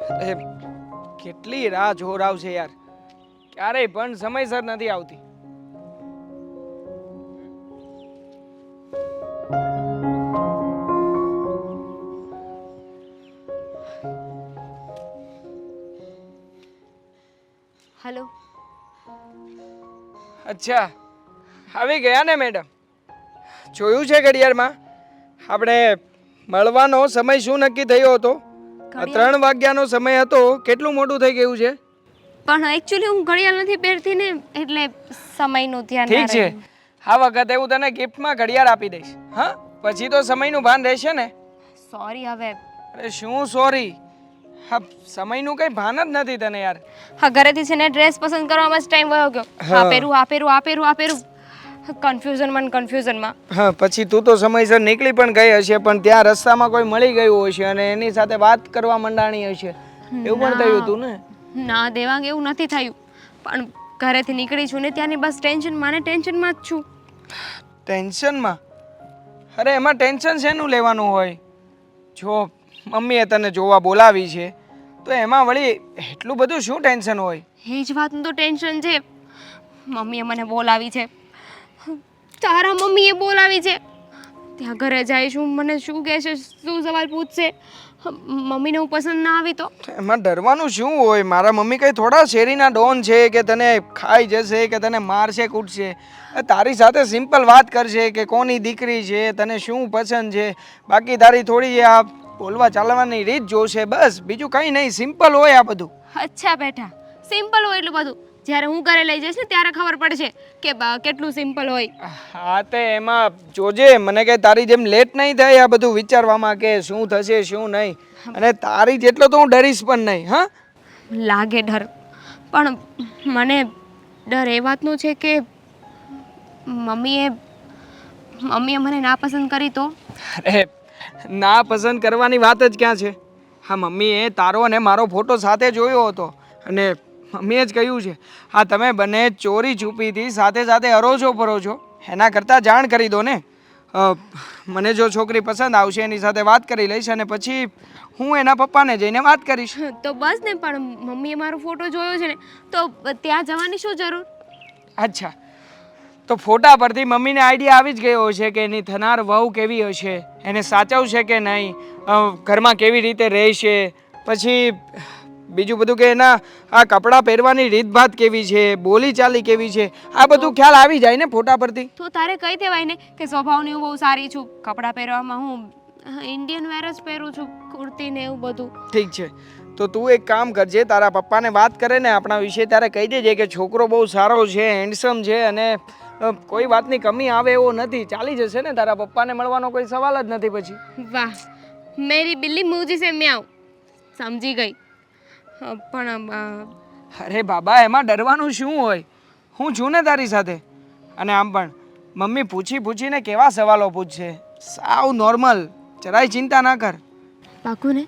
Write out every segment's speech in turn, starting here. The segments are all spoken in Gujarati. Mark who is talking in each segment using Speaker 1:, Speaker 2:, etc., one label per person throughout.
Speaker 1: અરે કેટલી રાહ જોરાવશે યાર, ક્યારેય પણ સમયસર નથી આવતી.
Speaker 2: હેલો.
Speaker 1: અચ્છા, આવી ગયા ને મેડમ? જોયું છે ઘડિયાળમાં? આપણે મળવાનો સમય શું નક્કી થયો હતો? 3 વાગ્યાનો સમય હતો. કેટલું મોટું થઈ ગયું છે.
Speaker 2: પણ એકચ્યુઅલી હું ઘડિયાળ નથી પહેરતી ને, એટલે સમયનું ધ્યાન ના
Speaker 1: ઠીક છે,
Speaker 2: રહે.
Speaker 1: આ વખતે હું તને ગિફ્ટમાં ઘડિયાળ આપી દઈશ. હા, પછી તો સમયનું ભાન રહેશે ને.
Speaker 2: સોરી હવે.
Speaker 1: અરે શું સોરી? હા, સમયનું કંઈ ભાન જ નથી તને યાર.
Speaker 2: હા, ઘરેથી છે ને ડ્રેસ પસંદ કરવામાં જ ટાઈમ વયો ગયો.
Speaker 1: હા.
Speaker 2: આ પહેરું. કન્ફ્યુઝનમાં.
Speaker 1: હા, પછી તું તો સમયસર નીકળી પણ ગઈ હશે, પણ ત્યાં રસ્તામાં કોઈ મળી ગયું હશે અને એની સાથે વાત કરવા મંડાણી હશે. એવું પણ થયું હતું ને?
Speaker 2: ના દેવાંગ, એવું નથી થયું. પણ ઘરેથી નીકળી છું ને ત્યાંની બસ ટેન્શનમાં જ છું.
Speaker 1: ટેન્શનમાં? અરે એમાં ટેન્શન શેનું લેવાનું હોય? જો મમ્મીએ તને જોવા બોલાવી છે તો એમાં વળી એટલું બધું શું ટેન્શન હોય?
Speaker 2: એ જ વાતનું તો ટેન્શન છે. મમ્મીએ મને બોલાવી છે, તારા મમ્મીએ બોલાવી છે. ત્યાં ઘરે જઈશું, મને શું કહેશે, શું સવાલ પૂછશે? મમ્મીને હું પસંદ ના આવી તો?
Speaker 1: એમાં ડરવાનું શું હોય? મારા મમ્મી કંઈ થોડા શેરીના ડોન છે કે તને ખાઈ જશે કે તને મારશે કૂટશે. તારી સાથે સિમ્પલ વાત કરશે કે કોની દીકરી છે, તને શું પસંદ છે. બાકી તારી થોડી આ બોલવા ચાલવાની રીત જોશે, બસ બીજું કંઈ નહીં. સિમ્પલ હોય આ બધું.
Speaker 2: અચ્છા બેટા, સિમ્પલ હોય એટલું બધું? જ્યારે હું ઘરે લઈ જઈશ ને ત્યારે ખબર પડશે કે કેટલું સિમ્પલ હોય.
Speaker 1: હા, તે એમાં જોજે, મને કે તારી જેમ લેટ નહીં થાય આ બધું વિચારવામાં કે શું થશે શું નહીં. અને તારી જેટલો તો હું ડરીશ પણ નહીં. હા,
Speaker 2: લાગે ડર, પણ મને ડર એ વાતનો છે કે મમ્મીએ મને નાપસંદ કરી તો?
Speaker 1: અરે ના પસંદ કરવાની વાત જ ક્યાં છે? હા, મમ્મીએ તારો અને મારો ફોટો સાથે જોયો હતો અને મમ્મીએ જ કહ્યું છે, હા તમે બંને ચોરી છુપીથી સાથે સાથે અરોજો પરોજો, એના કરતાં જાણ કરી દો ને. મને જો છોકરી પસંદ આવશે એની સાથે વાત કરી લઈશ અને પછી હું એના પપ્પાને જઈને વાત કરીશ.
Speaker 2: તો બસ ને, પણ મમ્મીએ મારો ફોટો જોયો છે ને, તો ત્યાં જવાની શું જરૂર?
Speaker 1: અચ્છા, તો ફોટા પરથી મમ્મીને આઈડિયા આવી જ ગયો હશે કે એની થનાર વહુ કેવી હશે, એને સાચવશે કે નહીં, ઘરમાં કેવી રીતે રહેશે, પછી બીજું બધું કે એના આ કપડાં પહેરવાની રીતભાત કેવી છે, બોલી ચાલી કેવી છે, આ બધું ખ્યાલ આવી જાય ને ફોટા પરથી.
Speaker 2: તો તારે કહી દેવાય ને કે સ્વભાવની હું બહુ સારી છું, કપડાં પહેરવામાં હું ઇન્ડિયન વેર જ પહેરું છું, કુર્તી ને એવું બધું.
Speaker 1: ઠીક છે, તો તું એક કામ કરજે, તારા પપ્પાને વાત કરે ને આપણા વિશે ત્યારે કહી દેજે કે છોકરો બહુ સારો છે, હેન્ડસમ છે અને કોઈ વાતની કમી આવે એવો નથી. ચાલી જશે ને, તારા પપ્પાને મળવાનો કોઈ સવાલ જ નથી પછી.
Speaker 2: વાહ, મેરી બિલ્લી મૂજી સે મ્યાઉ. સમજી ગઈ. પણ
Speaker 1: અરે બાબા, એમાં ડરવાનું શું હોય? હું છું ને તારી સાથે. અને આમ પણ મમ્મી પૂછીને કેવા સવાલો પૂછશે, સાવ નોર્મલ, જરાય ચિંતા ના કર.
Speaker 2: પાકું ને?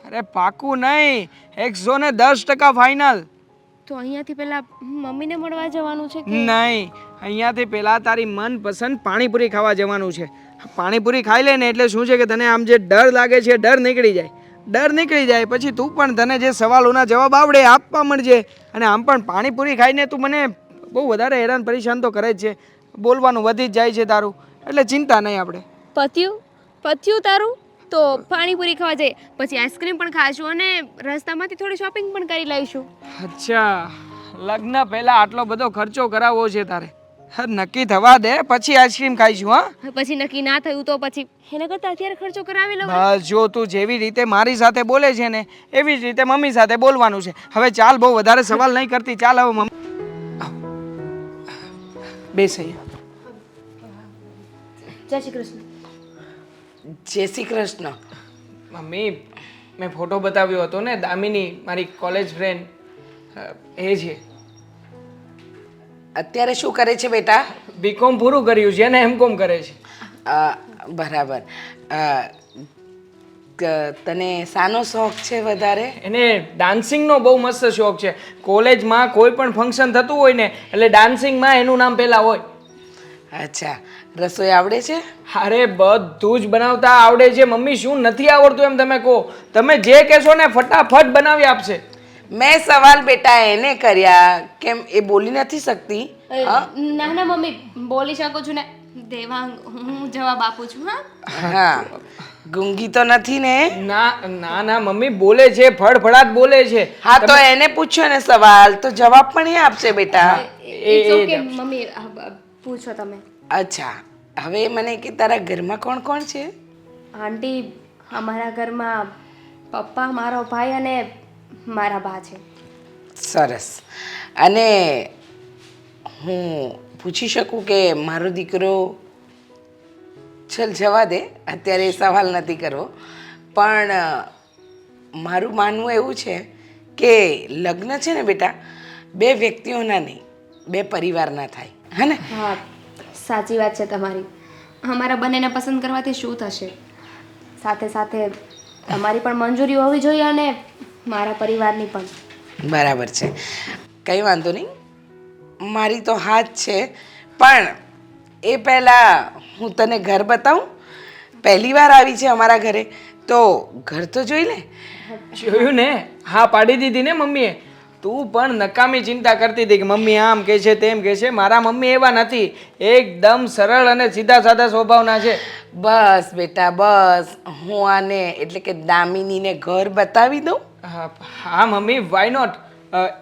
Speaker 1: અરે પાકું નહીં, 110% ફાઇનલ.
Speaker 2: તો અહીંયાથી પહેલા મમ્મીને મળવા જવાનું છે કે
Speaker 1: નહીં? અહીંયાથી પહેલા તારી મનપસંદ પાણીપુરી ખાવા જવાનું છે. પાણીપુરી ખાઈ લે ને એટલે શું છે કે તને આમ જે ડર લાગે છે ડર નીકળી જાય. ડર નીકળી જાય પછી તું પણ તને જે સવાલોના જવાબ આવડે આપવા માંડજે. અને આમ પણ પાણીપુરી ખાઈને તું મને બહુ વધારે હેરાન પરેશાન તો કરે જ છે, બોલવાનું વધી જ જાય છે તારું, એટલે ચિંતા નહીં આપણે.
Speaker 2: પત્યું તારું? તો પાણીપુરી ખાવા જઈએ, પછી આઈસ્ક્રીમ પણ ખાશું અને રસ્તામાંથી થોડી શોપિંગ પણ કરી લઈશું.
Speaker 1: અચ્છા, લગ્ન પહેલા આટલો બધો ખર્ચો કરાવવો છે તારે? નક્કી થવા દે, પછી આઈસ્ક્રીમ ખાઈશું. હા,
Speaker 2: પછી નક્કી ના થયું તો પછી એના કરતાં અત્યારે ખર્ચો કરાવી લો.
Speaker 1: બસ જો તું જેવી રીતે મારી સાથે બોલે છે ને એવી જ રીતે મમ્મી સાથે બોલવાનું છે. હવે ચાલ, બહુ વધારે સવાલ નહીં કરતી, ચાલ હવે મમ્મી બેસ અહીંયા.
Speaker 2: જય શ્રી કૃષ્ણ.
Speaker 3: જય શ્રી કૃષ્ણ.
Speaker 1: મમ્મી, મેં ફોટો બતાવ્યો હતો ને, દામિની મારી કોલેજ ફ્રેન્ડ, એ છે.
Speaker 3: અત્યારે શું કરે છે બેટા?
Speaker 1: બીકોમ પૂરું કર્યું છે ને એમકોમ કરે છે.
Speaker 3: બરાબર. તને શાનો શોખ છે વધારે?
Speaker 1: એને ડાન્સિંગનો બહુ મસ્ત શોખ છે. કોલેજમાં કોઈ પણ ફંક્શન થતું હોય ને એટલે ડાન્સિંગમાં એનું નામ પહેલાં હોય.
Speaker 3: અચ્છા, રસોઈ આવડે છે?
Speaker 1: અરે બધું જ બનાવતા આવડે છે મમ્મી. શું નથી આવડતું એમ તમે કહો? તમે જે કહેશો ને ફટાફટ બનાવી આપશે.
Speaker 3: મેં સવાલ બેટા એને કર્યા કેમ એ બોલી નથી શકતી? હા?
Speaker 2: ના ના મમ્મી, બોલી શકું છું ને. દેવાંગ, હું જવાબ આપું છું. હા,
Speaker 3: હા, ગુંગી તો નથી ને?
Speaker 1: ના ના ના મમ્મી, બોલે છે, ફળફળાટ બોલે છે.
Speaker 3: હા, તો એને પૂછ્યો ને સવાલ તો જવાબ પણ એ આપશે બેટા.
Speaker 2: ઇટ્સ ઓકે મમ્મી, પૂછો તમે.
Speaker 3: અચ્છા, હવે મને કે તારા ઘરમાં કોણ કોણ છે?
Speaker 2: આંટી, અમારા ઘરમાં પપ્પા, મારો ભાઈ અને મારા બા છે.
Speaker 3: સરસ. અને હું પૂછી શકું કે મારો દીકરો, ચલ જવા દે, અત્યારે એ સવાલ નથી કરવો, પણ મારું માનવું એવું છે કે લગ્ન છે ને બેટા, બે વ્યક્તિઓના નહીં, બે પરિવારના થાય, હે ને?
Speaker 2: હા, સાચી વાત છે તમારી. અમારા બંનેને પસંદ કરવાથી શું થશે? સાથે સાથે તમારી પણ મંજૂરી હોવી જોઈએ અને મારા પરિવારની પણ.
Speaker 3: બરાબર છે, કંઈ વાંધો નહીં, મારી તો હા જ છે. પણ એ પહેલાં હું તને ઘર બતાવું. પહેલી વાર આવી છે અમારા ઘરે, તો ઘર તો જોઈ લે.
Speaker 1: જોયું ને, હા પાડી દીધી ને મમ્મીએ. તું પણ નકામી ચિંતા કરતી હતી કે મમ્મી આમ કહે છે તેમ કહે છે. મારા મમ્મી એવા નથી, એકદમ સરળ અને સીધા સાધા સ્વભાવના છે.
Speaker 3: બસ બેટા બસ, હું આને એટલે કે દામિનીને ઘર બતાવી દઉં.
Speaker 1: હા મમ્મી, વાય નોટ.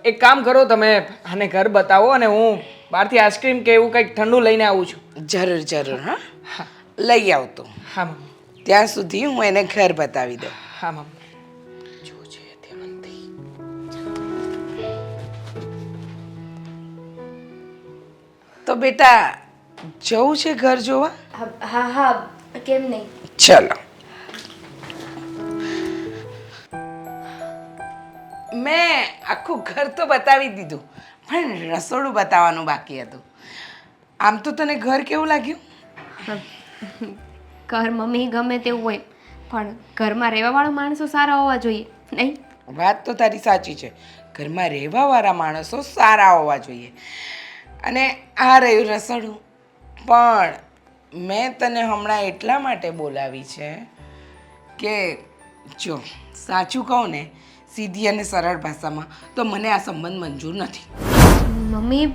Speaker 1: એક કામ કરો, તમે આને ઘર બતાવો અને હું બહારથી આઈસ્ક્રીમ કે એવું કંઈક ઠંડુ લઈને આવું છું.
Speaker 3: જરૂર જરૂર, હા, લઈ આવતો.
Speaker 1: હા મમ્મી.
Speaker 3: ત્યાં સુધી હું એને ઘર બતાવી દઉં.
Speaker 1: હા મમ્મી. જો છે ધ્યાનથી.
Speaker 3: તો બેટા જવું છે ઘર જોવા?
Speaker 2: હા હા, કેમ નહીં.
Speaker 3: ચલો. મેં આખું ઘર તો બતાવી દીધું, પણ રસોડું બતાવવાનું બાકી હતું. આમ તો તને ઘર કેવું લાગ્યું?
Speaker 2: ઘર મમ્મી ગમે તેવું હોય, પણ ઘરમાં રહેવાવાળા માણસો સારા હોવા જોઈએ, નહીં?
Speaker 3: વાત તો તારી સાચી છે, ઘરમાં રહેવાવાળા માણસો સારા હોવા જોઈએ. અને આ રહ્યું રસોડું, પણ મેં તને હમણાં એટલા માટે બોલાવી છે કે જો સાચું કહું ને, સીધી અને સરળ ભાષામાં, તો મને આ સંબંધ મંજૂર નથી.
Speaker 2: મમ્મી,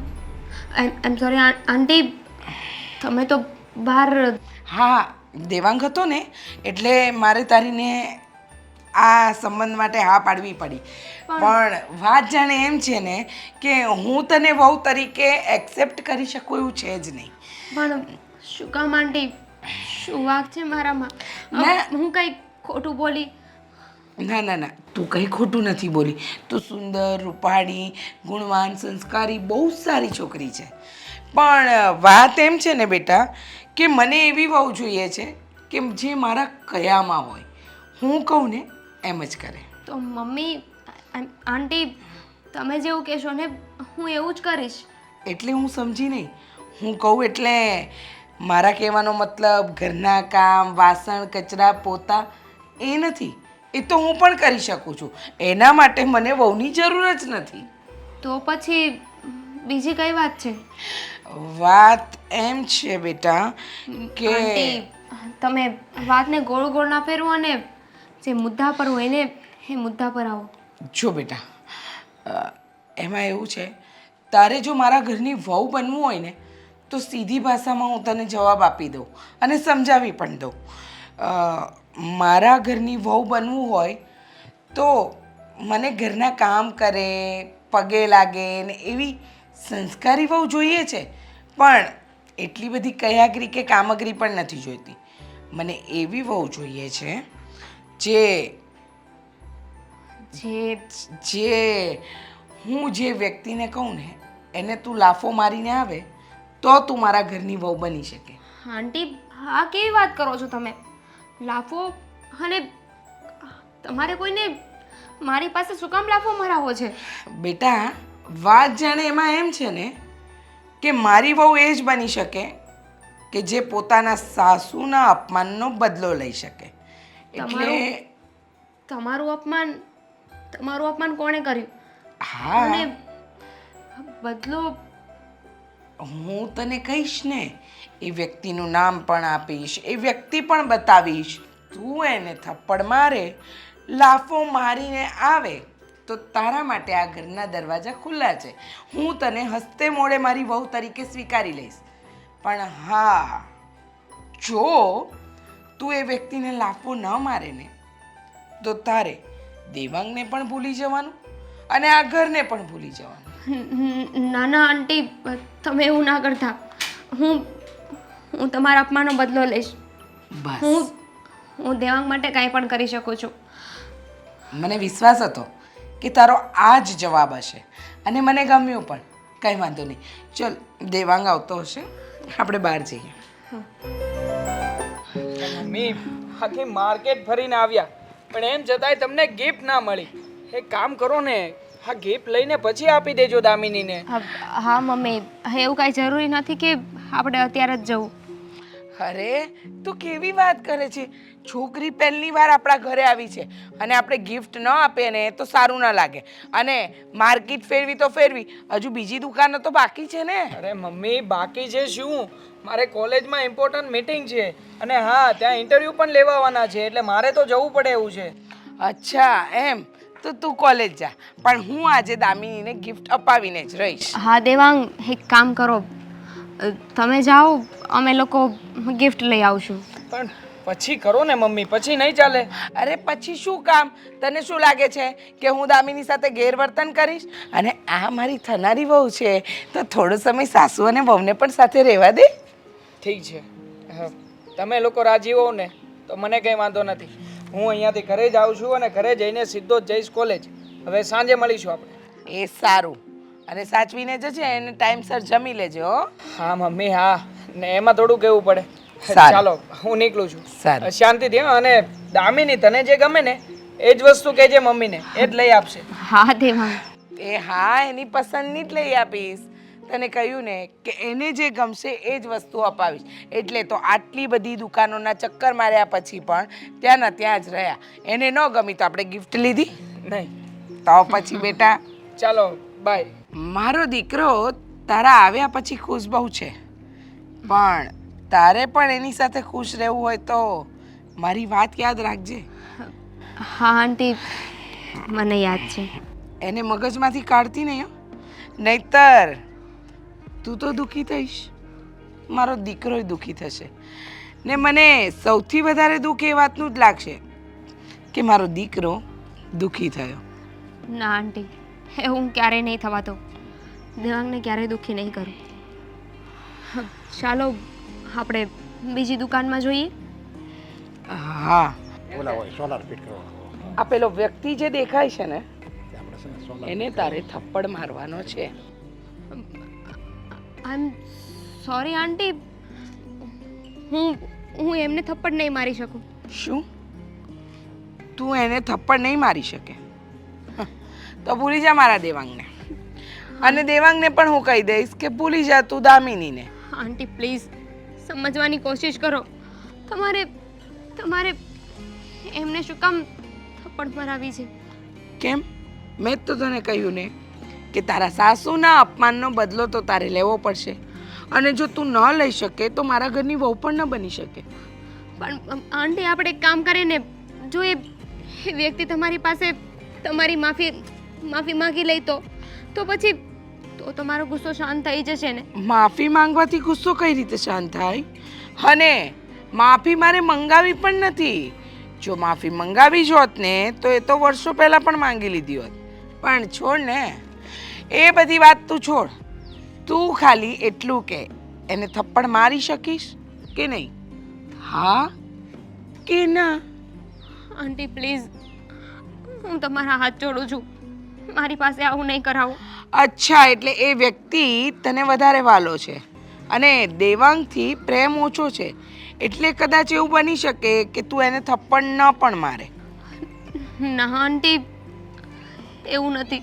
Speaker 2: આઈ સોરી આંટી, તમે તો બહાર.
Speaker 3: હા, દેવાંગ હતો ને, એટલે મારે તારીને આ સંબંધ માટે હા પાડવી પડી. પણ વાત જાણે એમ છે ને કે હું તને વહુ તરીકે એક્સેપ્ટ કરી શકું એવું છે જ નહીં.
Speaker 2: પણ શું કામ આંટી? શું વાંક છે મારામાં?
Speaker 3: ના.
Speaker 2: હું કંઈ ખોટું બોલી?
Speaker 3: ના ના ના, તું કંઈ ખોટું નથી બોલી. તું સુંદર, રૂપાળી, ગુણવાન, સંસ્કારી, બહુ જ સારી છોકરી છે. પણ વાત એમ છે ને બેટા કે મને એવી વહુ જોઈએ છે કે જે મારા કયામાં હોય, હું કહું ને એમ જ કરે.
Speaker 2: તો મમ્મી, આંટી, તમે જેવું કહેશો ને હું એવું જ કરીશ.
Speaker 3: એટલે હું સમજી નહીં. હું કહું એટલે મારા કહેવાનો મતલબ ઘરના કામ, વાસણ, કચરા, પોતા એ નથી. એ તો હું પણ કરી શકું છું. એના માટે મને વહુની જરૂર જ નથી.
Speaker 2: તો પછી બીજી કઈ વાત છે?
Speaker 3: વાત એમ છે બેટા કે
Speaker 2: આંટી, તમે વાતને ગોળ ગોળ ના ફેરવો અને જે મુદ્દા પર હોય ને એ મુદ્દા પર આવો.
Speaker 3: જો બેટા, એમાં એવું છે, તારે જો મારા ઘરની વહુ બનવું હોય ને તો સીધી ભાષામાં હું તને જવાબ આપી દઉં અને સમજાવી પણ દઉં. મારા ઘરની વહુ બનવું હોય તો મને ઘરના કામ કરે, પગે લાગે ને એવી સંસ્કારી વહુ જોઈએ છે. પણ એટલી બધી કયાગરી કે કામગરી પણ નથી જોઈતી. મને એવી વહુ જોઈએ છે જે હું જે વ્યક્તિને કહું ને એને તું લાફો મારીને આવે તો તું મારા ઘરની વહુ બની શકે.
Speaker 2: આંટી, હા કેવી વાત કરો છો તમે? લાફો? અને તમારે કોઈને મારી પાસે શું કામ લાફો મરાવો છે?
Speaker 3: બેટા, વાત જાણે એમાં એમ છે ને કે મારી વહુ એ જ બની શકે કે જે પોતાના સાસુના અપમાનનો બદલો લઈ શકે. એટલે
Speaker 2: તમારું અપમાન કોણે કર્યું?
Speaker 3: હા,
Speaker 2: અને બદલો
Speaker 3: હું તને કહીશ ને, એ વ્યક્તિનું નામ પણ આપીશ, એ વ્યક્તિ પણ બતાવીશ. તું એને થપ્પડ મારે, લાફો મારીને આવે તો તારા માટે આ ઘરના દરવાજા ખુલ્લા છે. હું તને હસ્તે મોડે મારી વહુ તરીકે સ્વીકારી લઈશ. પણ હા, જો તું એ વ્યક્તિને લાફો ન મારે ને તો તારે દેવાંગને પણ ભૂલી જવાનું અને આ ઘરને પણ ભૂલી જવાનું.
Speaker 2: ના ના આંટી, તમે એવું ના કરતા. હું તમારા અપમાનનો બદલો લઈશ.
Speaker 3: બસ,
Speaker 2: હું દેવાંગ માટે કાંઈ પણ કરી શકું છું.
Speaker 3: મને વિશ્વાસ હતો કે તારો આ જ જવાબ હશે અને મને ગમ્યું પણ. કંઈ વાંધો નહીં, ચલ દેવાંગ આવતો હશે, આપણે બહાર જઈએ.
Speaker 1: મમ્મી આખી માર્કેટ ફરીને આવ્યા પણ એમ છતાંય તમને ગિફ્ટ ના મળી. એક કામ કરો ને, આ ગિફ્ટ લઈને પછી આપી દેજો દામિનીને.
Speaker 2: હા મમ્મી, એવું કાંઈ જરૂરી નથી કે આપણે અત્યારે જ જવું.
Speaker 3: અરે તું કેવી વાત કરે છે? છોકરી પહેલી વાર આપણા ઘરે આવી છે અને આપણે ગિફ્ટ ન આપીએ ને તો સારું ના લાગે. અને માર્કેટ ફેરવી તો ફેરવી, હજુ બીજી દુકાનો તો બાકી છે ને.
Speaker 1: અરે મમ્મી બાકી છે શું? મારે કોલેજમાં ઇમ્પોર્ટન્ટ મીટિંગ છે અને હા ત્યાં ઇન્ટરવ્યૂ પણ લેવાવાના છે એટલે મારે તો જવું પડે એવું છે.
Speaker 3: અચ્છા એમ, તો તું કોલેજ જા, પણ હું આજે દામિનીને ગિફ્ટ અપાવીને જ રહીશ.
Speaker 2: હા દેવાંગ, એક કામ કરો, તમે જાઓ, અમે લોકો ગિફ્ટ લઈ આવશું.
Speaker 1: પણ પછી કરો ને મમ્મી, પછી નહીં ચાલે.
Speaker 3: અરે પછી શું કામ? તને શું લાગે છે કે હું દામિની સાથે ગેરવર્તન કરીશ? અને આ મારી થનારી વહુ છે તો થોડો સમય સાસુ અને વહુને પણ સાથે રહેવા દે.
Speaker 1: ઠીક છે, હા, તમે લોકો રાજી હો ને તો મને કંઈ વાંધો નથી. હું અહીંયાથી ઘરે જ આવું છું અને ઘરે જઈને સીધો જ જઈશ કોલેજ. હવે સાંજે મળીશું આપણે.
Speaker 3: એ સારું, અને સાચવીને જજે, એને ટાઈમસર જમી લેજે હો.
Speaker 1: હા મમ્મી, હા, ને એમાં થોડું કહેવું પડે.
Speaker 3: સારું.
Speaker 1: ચાલો હું નીકળું છું.
Speaker 3: સારું.
Speaker 1: શાંતિથી હો. અને દામિની તને જે ગમે ને એ જ વસ્તુ કહેજે મમ્મીને, એ જ લઈ આપશે.
Speaker 2: હા દેવાંગ.
Speaker 3: એ હા, એની પસંદની જ લઈ આપીશ. તને કહ્યું ને કે એને જે ગમશે એ જ વસ્તુ અપાવીશ. એટલે તો આટલી બધી દુકાનોના ચક્કર માર્યા પછી પણ ત્યાંના ત્યાં જ રહ્યા. એને ન ગમી તો આપણે ગિફ્ટ લીધી.
Speaker 1: નહીં.
Speaker 3: તો પછી બેટા,
Speaker 1: ચાલો બાય.
Speaker 3: મારો દીકરો તારા આવ્યા પછી ખુશ બહુ છે, પણ તારે પણ એની સાથે ખુશ રહેવું હોય તો મારી વાત યાદ રાખજે.
Speaker 2: હા આંટી, મને યાદ છે.
Speaker 3: એને મગજમાંથી કાઢતી નહીં હો, નહીતર તું તો દુઃખી થઈશ, મારો દીકરોય દુઃખી થશે. ને મને સૌથી વધારે દુઃખ એ વાતનું જ લાગશે કે મારો દીકરો દુઃખી થયો.
Speaker 2: ના આંટી, હું ક્યારેય નહીં થવા દઉં. દેવાંગને ક્યારેય દુઃખી નહીં કરું. ચાલો આપણે બીજી દુકાનમાં જોઈએ.
Speaker 3: હા,
Speaker 4: ઓલા હોય સોલાર ફિટ કરવાનો.
Speaker 3: આ પેલો વ્યક્તિ જે દેખાય છે ને એને તારે થપ્પડ મારવાનો છે.
Speaker 2: આઈ એમ સોરી આંટી, હું એમને થપ્પડ નહીં મારી શકું.
Speaker 3: શું? તું એને થપ્પડ નહીં મારી શકે? તો ભૂલી જા મારા દેવાંગને. અને દેવાંગને પણ હું કહી દઈશ કે ભૂલી જા તું દામિનીને.
Speaker 2: આંટી પ્લીઝ સમજવાની કોશિશ કરો. તમારે એમને શું કામ થપ્પડ મરાવી છે?
Speaker 3: કેમ? મેં જ તો તને કહ્યું ને કે તારા સાસુના અપમાનનો બદલો તો તારે લેવો પડશે. અને જો તું ન લઈ શકે તો મારા ઘરની વહુ પણ ન બની શકે.
Speaker 2: પણ આંટી આપણે એક કામ કરીએ ને, જો એ વ્યક્તિ તમારી પાસે તમારી માફી માંગી લઈ તો પછી તો તમારો ગુસ્સો શાંત થઈ જશે ને.
Speaker 3: માફી માંગવાથી ગુસ્સો કઈ રીતે શાંત થાય? અને માફી મારે મંગાવી પણ નથી. જો માફી મંગાવી જ હોત ને તો એ તો વર્ષો પહેલા પણ માંગી લીધી હોત. પણ છોડ ને, એ બધી વાત તું છોડ. તું ખાલી એટલું કે એને થપ્પડ મારી શકીશ કે નહીં? હા કે ના?
Speaker 2: આંટી પ્લીઝ, હું તમારા હાથ જોડું છું, મારી પાસે આવું નહીં કરાવો.
Speaker 3: અચ્છા, એટલે એ વ્યક્તિ તને વધારે વાલો છે અને દેવાંગથી પ્રેમ ઓછો છે, એટલે કદાચ એવું બની શકે કે તું એને થપ્પડ ન પણ મારે.
Speaker 2: ના આંટી, એવું નથી.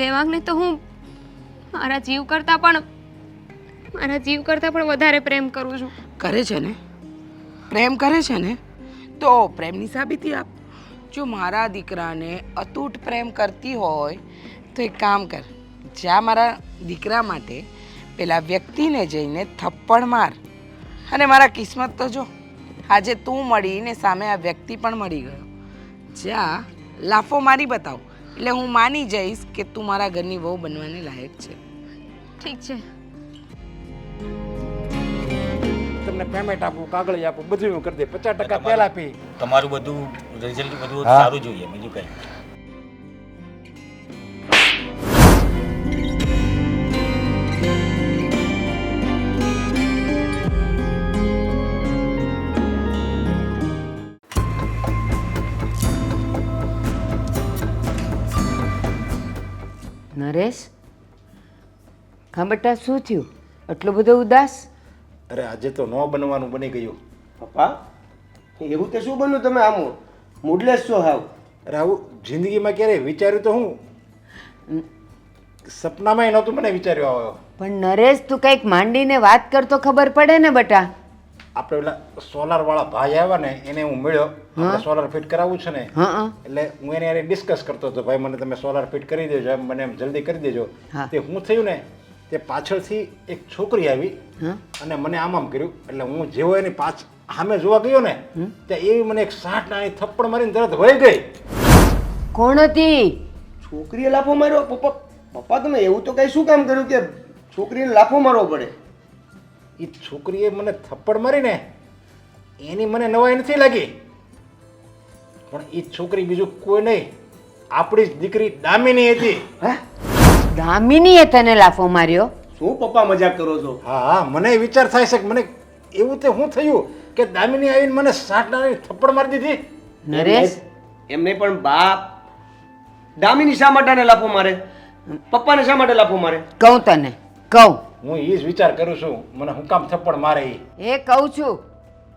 Speaker 2: દેવાંગને તો હું મારા જીવ કરતાં પણ વધારે પ્રેમ કરું છું.
Speaker 3: કરે છે ને? પ્રેમ કરે છે ને? તો પ્રેમની સાબિતી આપ. જો મારા દીકરાને અતૂટ પ્રેમ કરતી હોય તો એક કામ કર, જા મારા દીકરા માટે પેલા વ્યક્તિને જઈને થપ્પડ માર. અને મારા કિસ્મત તો જો આજે તું મળીને સામે આ વ્યક્તિ પણ મળી ગયો. જા લાફો મારી બતાવ એટલે હું માની જઈશ કે તું મારા ઘરની વહુ બનવાને લાયક છે.
Speaker 2: ઠીક છે.
Speaker 4: તમને પેમેન્ટ આપું, કાગળ આપું, બધું હું કરી દે. 50% પહેલા આપી.
Speaker 5: તમારું બધું રિઝલ્ટ બધું
Speaker 4: હા.
Speaker 5: સારું જોઈએ, બીજું કંઈ.
Speaker 6: નરેશ, હા બેટા, શું થયું આટલો બધો ઉદાસ?
Speaker 4: અરે આજે તો ન બનવાનું બની ગયું.
Speaker 7: પપ્પા એવું તે શું બન્યું? તમે આમ મૂડલેસ છો હાવ.
Speaker 4: અરે આવું જિંદગીમાં ક્યારેય વિચાર્યું તો હું સપનામાંય નહોતું મને વિચાર્યું આવ્યો.
Speaker 6: પણ નરેશ, તું કંઈક માંડીને વાત કરતો ખબર પડે ને બેટા.
Speaker 4: આપણે પેલા સોલાર વાળા ભાઈ આવ્યા ને એને હું મળ્યો. આપણે સોલાર ફિટ કરાવવું છે ને,
Speaker 6: હા
Speaker 4: એટલે હું એને યાર ડિસ્કસ કરતો હતો, ભાઈ મને તમે સોલાર ફિટ કરી દેજો, એમ મને એમ જલ્દી કરી દેજો.
Speaker 6: હા.
Speaker 4: તે હું થયું ને તે પાછળથી એક છોકરી આવી
Speaker 6: હા
Speaker 4: અને મને આમ કર્યું. એટલે હું જેવો એની સામે જોવા ગયો ને ત્યાં એવી મને એક સાટ નાની થપ્પડ મારીને તરત વહી ગઈ.
Speaker 6: કોણ હતી?
Speaker 7: છોકરીએ લાફો માર્યો? પપ્પા પપ્પા તમે એવું તો કઈ શું કામ કર્યું કે છોકરીને લાફો મારવો પડે?
Speaker 4: એ છોકરીએ મને થપ્પડ મારીને એની મને નવાઈ નથી લાગી. પણ એ છોકરી બીજું કોઈ નહીં, આપણી જ દીકરી દામિની હતી.
Speaker 7: હે
Speaker 6: દામિનીએ તને લાફો માર્યો?
Speaker 7: શું પપ્પા મજાક કરો છો?
Speaker 4: હા હા, મને વિચાર થાય છે કે મને એવું તે શું થયું કે દામિની આવીને મને સાટ નાની થપ્પડ મારી દીધી.
Speaker 6: નરેશ,
Speaker 7: એમને પણ બાપ દામિની શા માટે આને લાફો મારે? પપ્પાને શા માટે લાફો મારે?
Speaker 6: કહું તને, કહું.
Speaker 4: હું એ જ વિચાર કરું છું, મને હું કામ થપ્પડ મારે એ.
Speaker 6: એ કહું છું,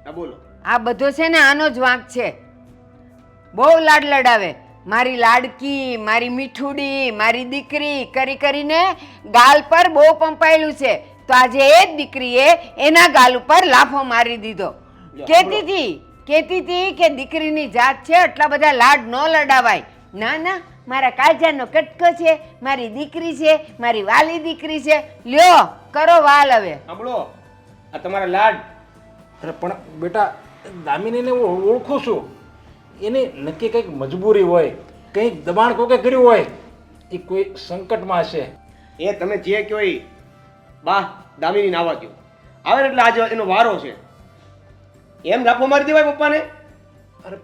Speaker 7: હા બોલો.
Speaker 6: આ બધો છે ને આનો જ વાંક છે. બહુ લાડ લડાવે. મારી લાડકી, મારી મીઠુડી, મારી દીકરી કરી કરીને ગાલ પર બહુ પંપાયેલું છે. તો આજે એ જ દીકરીએ એના ગાલ ઉપર લાફો મારી દીધો. કહેતી હતી કે દીકરીની જાત છે, આટલા બધા લાડ ન લડાવાય. ના ના, મારા કાજાનો કટકો છે, મારી દીકરી છે, મારી વાલી દીકરી છે. લ્યો કરો વાલ હવે.
Speaker 7: સાંભળો, આ તમારા લાડ.
Speaker 4: અરે પણ બેટા, દામિનીને હું ઓળખું છું. એની નક્કી કંઈક મજબૂરી હોય, કંઈક દબાણ કોકે કર્યું હોય, એ કોઈ સંકટમાં હશે.
Speaker 7: એ તમે જે કહો એ બા દામિની નાવા દો. આવે ને એટલે આજે એનો વારો છે. એમ લાફો મારી દેવાય પપ્પાને?
Speaker 4: અરે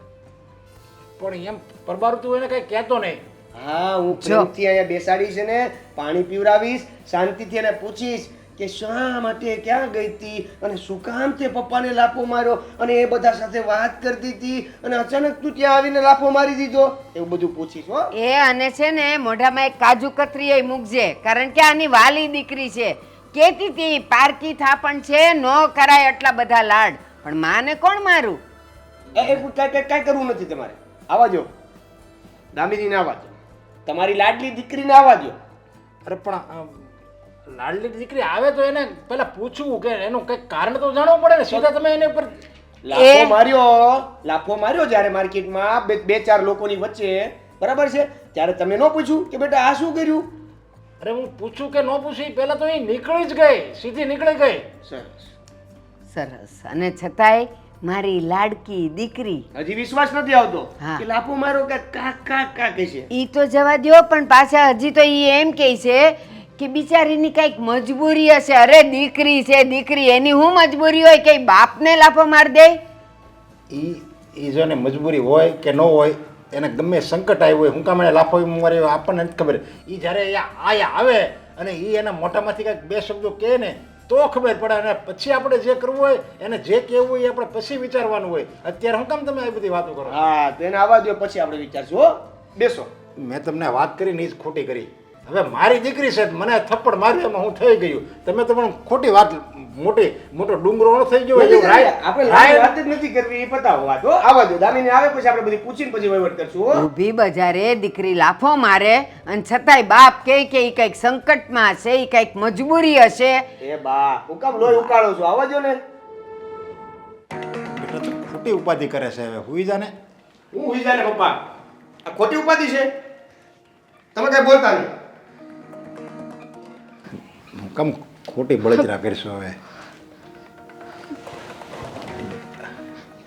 Speaker 4: પણ એમ પરબારું તું એને કંઈ કહેતો નહીં.
Speaker 7: હા, હું પ્રેમથી અહીંયા બેસાડીશ છે ને, પાણી પીવડાવીશ, શાંતિથી એને પૂછીશ કે શા માટે ક્યાં ગઈ હતી અને શું કામ તે પપ્પાને લાફો માર્યો, અને એ બધા સાથે વાત કરતી હતી અને અચાનક તું ત્યાં આવીને લાફો મારી દીધો, એવું બધું પૂછીશ. હો
Speaker 6: એ અને છે ને મોઢામાં એક કાજુ કતરી એ મૂકજે, કારણ કે આની વાલી દીકરી છે. કહેતી હતી પારકી થાપણ છે, નો કરાય આટલા બધા લાડ. પણ માને કોણ મારું?
Speaker 7: કાંઈ કરવું નથી તમારે. આવવા દો દામિનીને, આવવા દો. તમારી લાડલી દીકરીને આવવા દો.
Speaker 4: અરે પણ લાડલી દીકરી આવે તો એને પહેલા પૂછવું કે એનું કંઈક કારણ તો જાણવું પડે ને. સીધા તમે એને પર
Speaker 7: લાફો માર્યો જ્યારે માર્કેટમાં બે ચાર લોકોની વચ્ચે, બરાબર છે, ત્યારે તમે ન પૂછ્યું કે બેટા આ શું કર્યું?
Speaker 4: અરે હું પૂછું કે ન પૂછું, પહેલા તો એ નીકળી જ ગઈ, સીધી નીકળી ગઈ.
Speaker 7: સરસ.
Speaker 6: સરસ. અને છતાંય મારી લાડકી દીકરી,
Speaker 7: હજી વિશ્વાસ નથી આવતો
Speaker 6: હા.
Speaker 7: કે લાફો માર્યો કે કા કહે છે.
Speaker 6: ઈ તો જવા દ્યો, પણ પાછા હજી તો ઈ એમ કહે છે કે બિચારીની કંઈક મજબૂરી હશે. અરે દીકરી છે, દીકરી, એની હું મજબૂરી હોય કે બાપને લાફો માર દે?
Speaker 4: એ જો ને મજબૂરી હોય કે ન હોય, એને ગમે સંકટ આવ્યું હોય, હું કામ એને લાફો મારે આપણને નથી ખબર. એ જ્યારે અહીંયા આવે અને એ એના મોઢામાંથી કંઈક બે શબ્દો કહે ને તો ખબર પડે. અને પછી આપણે જે કરવું હોય એને જે કહેવું હોય એ આપણે પછી વિચારવાનું હોય. અત્યારે હું કામ તમે આવી બધી વાતો કરો?
Speaker 7: હા, તેને આવવા દો, પછી આપણે વિચારશું. હો બેસો.
Speaker 4: મેં તમને વાત કરીને એ જ ખોટી કરી. હવે મારી દીકરી છે, મને થપ્પડ માર્યો એમાં હું થઈ ગયું. તમે તો પણ ખોટી વાત, મોટો ડુંગરો થઈ ગયો.
Speaker 7: આપણે વાત જ નથી કરવી, એ પતાવો વાત. હો આવવા દો, દામિની આવે પછી આપણે બધી પૂછીને પછી વહીવટ કરશું.
Speaker 6: ઊભી બજારે દીકરી લાફો મારે અને છતાંય બાપ કહે કે ઈ કંઈક સંકટમાં હશે, ઈ કંઈક મજબૂરી હશે.
Speaker 7: એ બા, હું કામ લોહી ઉકાળો છો? આવવા દો ને.
Speaker 4: બેટા તો ખોટી ઉપાધિ કરે છે. હવે હુઈ જાને.
Speaker 7: હું હુઈ જાય ને પપ્પા, આ ખોટી ઉપાધિ છે. તમે કઈ બોલતા નહીં.
Speaker 4: કમ ખોટી બળતરા કરશો હવે.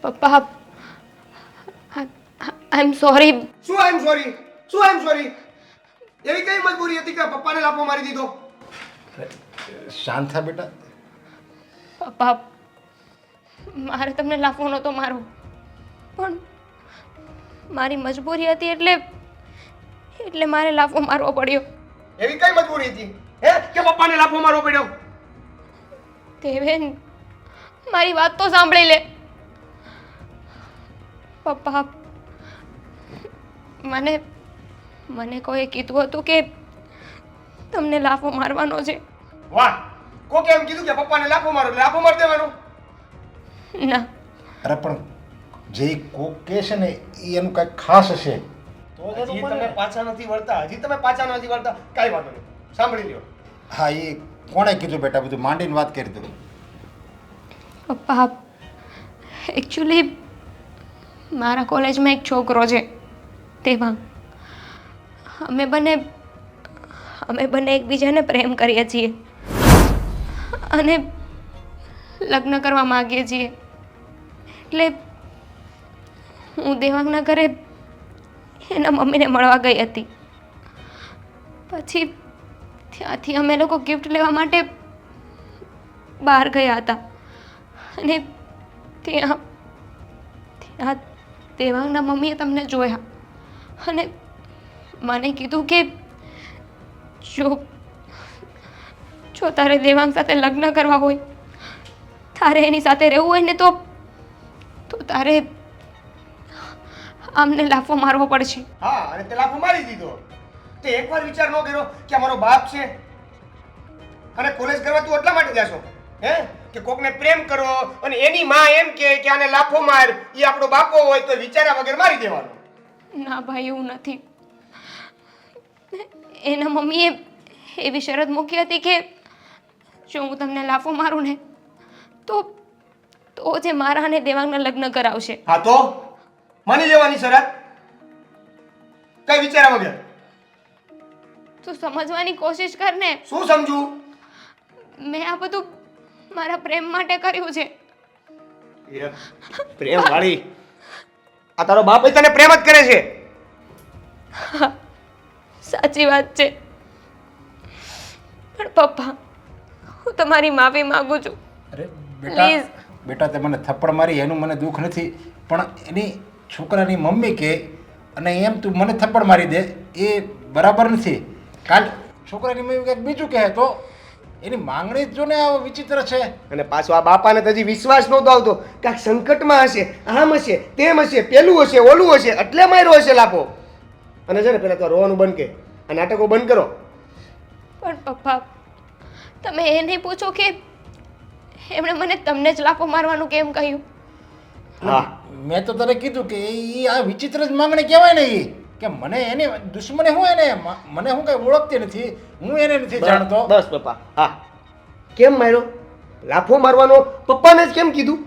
Speaker 2: પપ્પા આઈ એમ સોરી.
Speaker 7: શું આઈ એમ સોરી? શું આઈ એમ સોરી? એવી કઈ મજબૂરી હતી કે પપ્પાને લાફો મારી દીધો?
Speaker 4: શાંત થા બેટા.
Speaker 2: પપ્પા મારે તમને લાફો નહોતો મારો, પણ મારી મજબૂરી હતી એટલે મારે લાફો મારવો પડ્યો.
Speaker 7: એવી કઈ મજબૂરી હતી કે પપ્પાને લાફો મારવો પડ્યો?
Speaker 2: દેવેન મારી વાત તો સાંભળી લે. પપ્પા મને કોઈએ કીધું હતું કે તમને લાફો મારવાનો છે.
Speaker 7: વાહ, કોકે એમ કીધું કે પપ્પાને લાફો મારો એટલે લાફો મારી દેવાનો?
Speaker 2: ના,
Speaker 4: અરે પણ જે કોક કે છે ને એ એનું કાંઈક ખાસ હશે તો જ એનું
Speaker 7: હજી
Speaker 4: બને.
Speaker 7: તમે પાછા નથી વળતા. કાંઈ વાંધો નહીં, સાંભળી લ્યો.
Speaker 4: હા, એ કોણે કીધું બેટા? બધું માંડીને વાત કરી દઉં.
Speaker 2: પપ્પા એકચ્યુઅલી મારા કોલેજમાં એક છોકરો છે તેમાં અમે બંને એકબીજાને પ્રેમ કરીએ છીએ અને લગ્ન કરવા માંગીએ છીએ. એટલે હું દેવાંગના ઘરે એના મમ્મીને મળવા ગઈ હતી. પછી ત્યાંથી અમે લોકો ગિફ્ટ લેવા માટે બહાર ગયા હતા અને ત્યાં દેવાંગના મમ્મીએ તમને જોયા અને મને કીધું કે જો તારે દેવાંગ સાથે લગ્ન કરવા હોય, તારે એની સાથે રહેવું હોય ને તો તારે આમને લાફો મારવો પડશે.
Speaker 7: હા, અને તે લાફો મારી દીધો. તે એકવાર વિચાર ન કર્યો કે આ મારો બાપ છે અને કોલેજ કરવા તું એટલા માટે જાશો કે કોકને પ્રેમ કરો અને એની માં એમ કે આને લાફો માર, એ આપણો બાપો હોય તો વિચાર્યા વગર મારી દેવાનો?
Speaker 2: ના ભાઈ, એવું નથી. એના મમ્મીએ એવી શરત મૂકી હતી કે જો હું તમને લાફો મારું ને તો જે મારા અને દેવાંગના લગ્ન કરાવશે.
Speaker 7: હા, તો માની લેવાની શરત, કઈ વિચાર્યા વગર.
Speaker 2: તું સમજવાની કોશિશ કર ને.
Speaker 7: શું સમજુ?
Speaker 2: મેં આ બધું મારા પ્રેમ માટે કર્યું છે.
Speaker 7: પ્રેમ વાળી? આ તારો બાપ તને પ્રેમ જ કરે છે?
Speaker 2: સાચી વાત છે, પણ પપ્પા હું તમારી માફી માંગુ છું.
Speaker 4: અરે
Speaker 2: Please.
Speaker 4: બેટા તે મને થપ્પડ મારી એનું મને દુઃખ નથી, પણ એની છોકરાની મમ્મી કે અને એમ તું મને થપ્પડ મારી દે એ બરાબર નથી. કાલ છોકરાની મમ્મી કંઈક બીજું કહે તો એની માંગણી જ જો ને આ વિચિત્ર છે.
Speaker 7: અને પાછો આ બાપાને તો હજી વિશ્વાસ નહોતો આવતો, કાંઈક સંકટમાં હશે, આમ હશે, તેમ હશે, પેલું હશે, ઓલું હશે, એટલે માર્યો હશે લાફો. અને છે ને પેલા તો રોવાનું બંધ કે આ નાટકો બંધ કરો.
Speaker 2: પણ પપ્પા તમે એ નહીં પૂછો કે એમણે મને તમને જ લાફો મારવાનું કેમ કહ્યું?
Speaker 7: હા,
Speaker 4: મેં તો તને કીધું કે એ આ વિચિત્ર જ માંગણી કહેવાય ને એ કે મને એની દુશ્મની હું એને મને હું કઈ ઓળખતી નથી, હું એને નથી જાણતો.
Speaker 7: બસ પપ્પા. હા, કેમ માર્યો? લાફો મારવાનો પપ્પાને જ કેમ કીધું?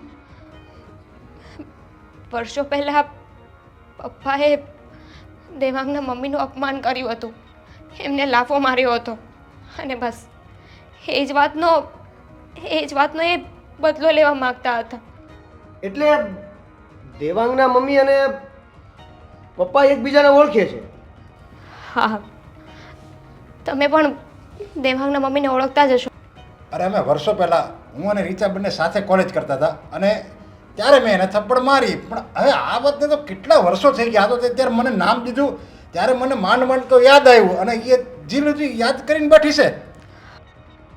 Speaker 2: વર્ષો પહેલા પપ્પાએ દેવાંગના મમ્મીનું અપમાન કર્યું હતું, એમને લાફો માર્યો હતો અને બસ એ જ વાતનો એ બદલો લેવા માંગતા હતા.
Speaker 7: એટલે દેવાંગના મમ્મી અને પપ્પા એકબીજાને ઓળખે છે?
Speaker 2: હા, તમે પણ દેવાંગના મમ્મીને ઓળખતા જ હશો.
Speaker 4: અરે અમે વર્ષો પહેલાં હું અને રીચા બંને સાથે કોલેજ કરતા હતા અને ત્યારે મેં એને થપ્પડ મારી. પણ હવે આ વાતને તો કેટલા વર્ષો થઈ ગયા. તો ત્યારે મને નામ દીધું ત્યારે મને માંડ માંડ તો યાદ આવ્યું અને એ જીલું યાદ કરીને બેઠી છે.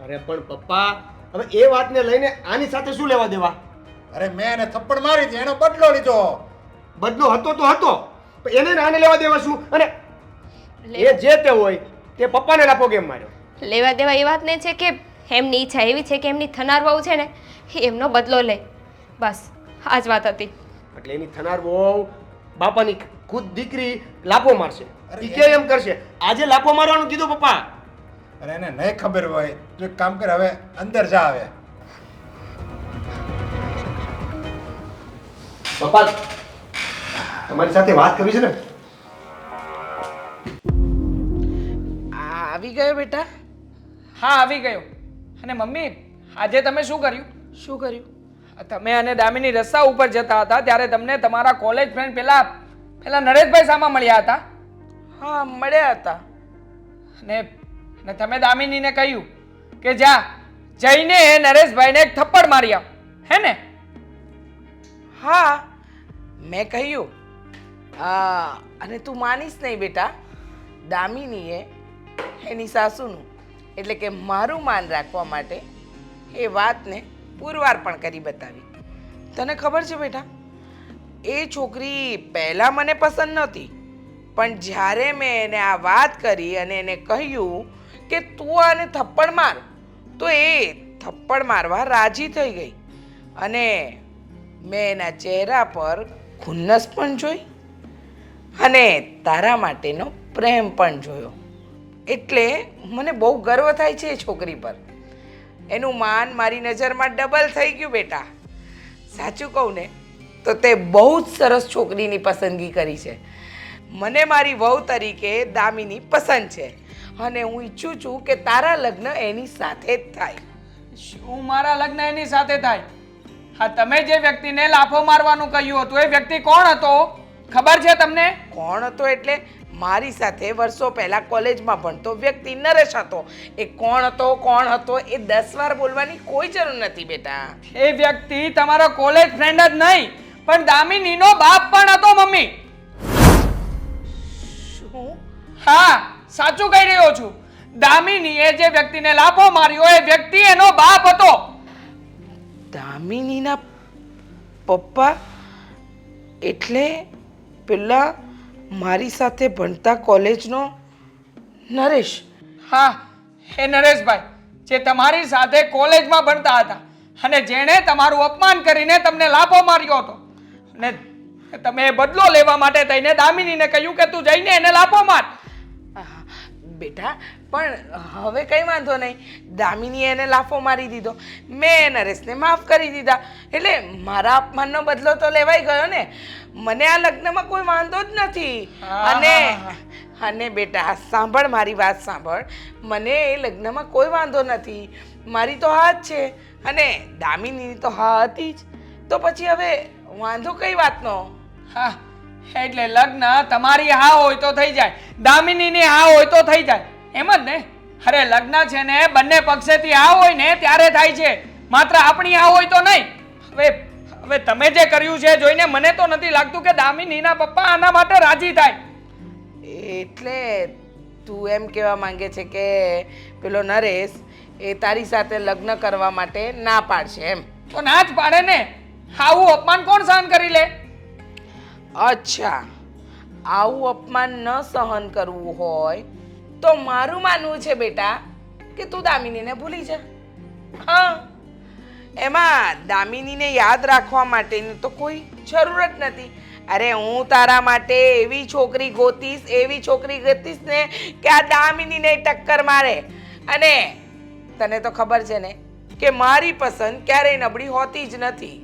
Speaker 7: અરે પણ પપ્પા, હવે એ વાતને લઈને આની સાથે શું લેવા દેવા?
Speaker 4: અરે મેં એને થપ્પડ મારી હતી, એનો બદલો લીધો.
Speaker 7: બદલો હતો તો હતો, પણ એને આને લેવા દેવા શું? અને એ જે તે હોય તે પપ્પાને લાફો કેમ માર્યો?
Speaker 2: લેવા દેવા એ વાત નહીં છે કે એમની ઈચ્છા એવી છે કે એમની થનાર વહુ છે ને એ એમનો બદલો લે, બસ આ જ વાત હતી.
Speaker 7: એટલે એની થનાર બહુ બાપાની ખુદ દીકરી લાફો મારશે, ઈ કે એમ કરશે. આજે લાફો મારવાનું કીધું પપ્પા.
Speaker 4: અને એને નહીં ખબર હોય તો એક કામ કર, હવે અંદર જા. હવે
Speaker 7: પપ્પા, તમારી સાથે વાત કરવી છે ને?
Speaker 3: આવી ગયો બેટા?
Speaker 1: હા, આવી ગયો. અને મમ્મી આજે તમે શું કર્યું?
Speaker 3: શું કર્યું?
Speaker 1: તમે અને દામિની રસ્તા ઉપર જતા હતા ત્યારે તમને તમારા કોલેજ ફ્રેન્ડ પેલા નરેશભાઈ સામે મળ્યા હતા.
Speaker 3: હા, મળ્યા હતા.
Speaker 1: અને તમે દામિનીને કહ્યું કે જા જઈને એ નરેશભાઈને એક થપ્પડ મારી આવ, હે ને?
Speaker 3: હા, મેં કહ્યું. અને તું માનીશ નહીં બેટા, દામિનીએ એની સાસુનું એટલે કે મારું માન રાખવા માટે એ વાતને પુરવાર પણ કરી બતાવી. તને ખબર છે બેટા, એ છોકરી પહેલાં મને પસંદ નહોતી, પણ જ્યારે મેં એને આ વાત કરી અને એને કહ્યું કે તું આને થપ્પડ માર, તો એ થપ્પડ મારવા રાજી થઈ ગઈ. અને મેં એના ચહેરા પર ખુન્નસ પણ જોઈ અને તારા માટેનો પ્રેમ પણ જોયો. એટલે મને બહુ ગર્વ થાય છે એ છોકરી પર. એનું માન મારી નજરમાં ડબલ થઈ ગયું બેટા. સાચું કહું ને તો તે બહુ જ સરસ છોકરીની પસંદગી કરી છે. મને મારી વહુ તરીકે દામિની પસંદ છે અને હું ઈચ્છું છું કે તારા લગ્ન એની સાથે જ થાય.
Speaker 1: શું મારા લગ્ન એની સાથે થાય? હા, તમે જે વ્યક્તિને લાફો મારવાનું કહ્યું હતું એ વ્યક્તિ કોણ હતો ખબર છે તમને?
Speaker 3: કોણ હતો એટલે મારી સાથે વર્ષો પહેલા કોલેજમાં ભણતો વ્યક્તિ નરેશ હતો. એ કોણ હતો એ 10 વાર બોલવાની કોઈ જરૂર નથી બેટા.
Speaker 1: એ વ્યક્તિ તમારો કોલેજ ફ્રેન્ડ જ નહીં પણ દામિનીનો બાપ પણ હતો મમ્મી.
Speaker 3: શું?
Speaker 1: હા, સાચું કહી રહ્યો છું. દામિનીએ જે વ્યક્તિને લાફો માર્યો એ વ્યક્તિ એનો બાપ હતો.
Speaker 3: દામિનીના પપ્પા એટલે પેલા મારી સાથે ભણતા કોલેજનો નરેશ?
Speaker 1: હા, એ નરેશભાઈ જે તમારી સાથે કોલેજમાં ભણતા હતા અને જેણે તમારું અપમાન કરીને તમને લાફો માર્યો હતો. અને તમે બદલો લેવા માટે થઈને દામિનીને કહ્યું કે તું જઈને એને લાફો માર.
Speaker 3: બેટા, પણ હવે કંઈ વાંધો નહીં. દામિનીએ એને લાફો મારી દીધો, મેં નરેશને માફ કરી દીધા, એટલે મારા અપમાનનો બદલો તો લેવાઈ ગયો ને. મને આ લગ્નમાં કોઈ વાંધો જ નથી. અને બેટા સાંભળ, મારી વાત સાંભળ. મને એ લગ્નમાં કોઈ વાંધો નથી. મારી તો હા જ છે અને દામિનીની તો હા હતી જ. તો પછી હવે વાંધો કઈ વાતનો?
Speaker 1: હા, એટલે લગ્ન તમારી હા હોય તો થઈ જાય, દામિનીની હા હોય તો થઈ જાય, એમ જ ને? અરે લગ્ન છે ને બંને પક્ષેથી હા હોય ને ત્યારે થાય છે, માત્ર આપણી હા હોય તો નહીં. હવે તમે જે કર્યું છે જોઈને મને તો નથી લાગતું કે દામિનીના પપ્પા આના માટે રાજી થાય.
Speaker 3: એટલે તું એમ કહેવા માંગે છે કે પેલો નરેશ એ તારી સાથે લગ્ન કરવા માટે ના પાડશે એમ?
Speaker 1: તો ના જ પાડે ને. આવું અપમાન કોણ સહન કરી લે?
Speaker 3: અચ્છા, આવું અપમાન ન સહન કરવું હોય તો મારું માનવું છે બેટા કે તું દામિનીને ભૂલી જા. હા, એમાં દામિનીને યાદ રાખવા માટેની તો કોઈ જરૂર જ નથી. અરે હું તારા માટે એવી છોકરી ગોતીશ ને કે આ દામિનીને ટક્કર મારે. અને તને તો ખબર છે ને કે મારી પસંદ ક્યારેય નબળી હોતી જ નથી.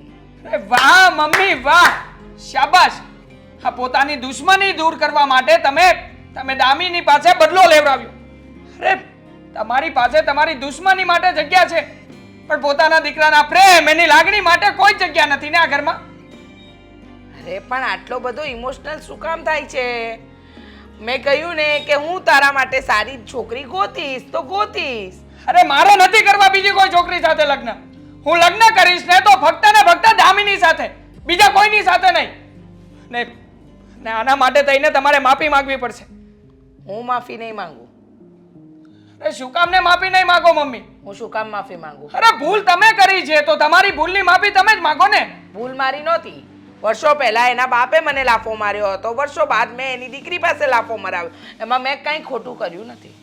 Speaker 1: વાહ મમ્મી વાહ, શાબાશ. હા, પોતાની દુશ્મની દૂર કરવા માટે તમે દામિની પાસે બદલો લેવડાવ્યો. અરે તમારી પાસે તમારી દુશ્મની માટે જગ્યા છે પણ પોતાના દીકરાના પ્રેમ એની લાગણી માટે કોઈ જગ્યા નથી ને આ ઘરમાં.
Speaker 3: અરે પણ આટલો બધો ઇમોશનલ શું કામ થાય છે? મેં કહ્યું ને કે હું તારા માટે સારી છોકરી ગોતીશ તો ગોતીશ.
Speaker 1: અરે મારે નથી કરવા બીજી કોઈ છોકરી સાથે લગ્ન. હું લગ્ન કરીશ ને તો ફક્ત ને ફક્ત દામિની સાથે, બીજા કોઈની સાથે નહીં. ને આના માટે થઈને તમારે માફી માંગવી પડશે.
Speaker 3: હું માફી નહીં માંગુ.
Speaker 1: અરે શું કામ ને માફી નહીં માંગો મમ્મી?
Speaker 3: હું શું કામ માફી માંગુ?
Speaker 1: અરે ભૂલ તમે કરી છે તો તમારી ભૂલની માફી તમે જ માંગો ને.
Speaker 3: ભૂલ મારી નહોતી. વર્ષો પહેલા એના બાપે મને લાફો માર્યો હતો, વર્ષો બાદ મેં એની દીકરી પાસે લાફો મરાવ્યો. એમાં મેં કંઈ ખોટું કર્યું નથી.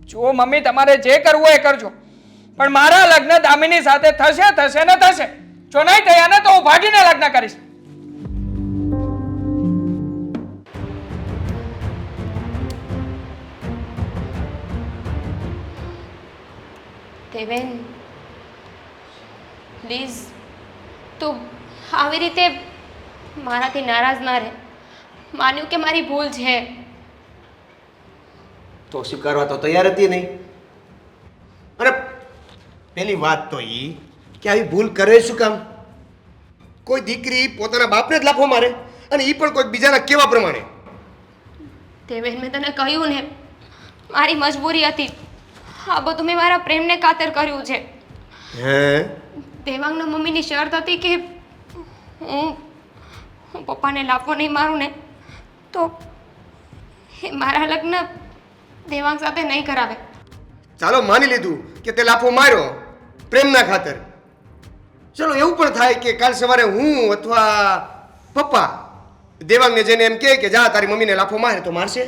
Speaker 1: જુઓ મમ્મી, તમારે જે કરવું એ કરજો પણ મારા લગ્ન દામિની સાથે થશે ને થશે. જો નહીં થયા ને તો હું ભાગીને લગ્ન કરીશ.
Speaker 2: દેવેન પ્લીઝ તું આવી રીતે મારાથી નારાજ ના રહે. માન્યું કે મારી ભૂલ છે.
Speaker 7: તો સ્વીકારવા તો તૈયાર હતી નહીં. અને પેલી વાત તો ઈ કે આવી ભૂલ કરે શું કામ? કોઈ દીકરી પોતાના બાપને જ લાફો મારે અને ઈ પણ કોઈ બીજાના કેવા પ્રમાણે?
Speaker 2: તે બેન મેં તને કહ્યું ને, મારી મજબૂરી હતી. આ બધું મેં મારા પ્રેમને ખાતર કર્યું છે.
Speaker 7: હે?
Speaker 2: દેવાંગના મમ્મીની શરત હતી કે હું પપ્પાને લાફો નહીં મારું ને તો એ મારા લગ્ન દેવાંગ સાથે નહીં કરાવે.
Speaker 7: ચાલો માની લીધું કે તે લાફો માર્યો પ્રેમના ખાતર. ચલો એવું પણ થાય કે કાલ સવારે હું અથવા પપ્પા દેવાંગને જઈને એમ કહે કે જા તારી મમ્મીને લાફો મારે, તો મારશે?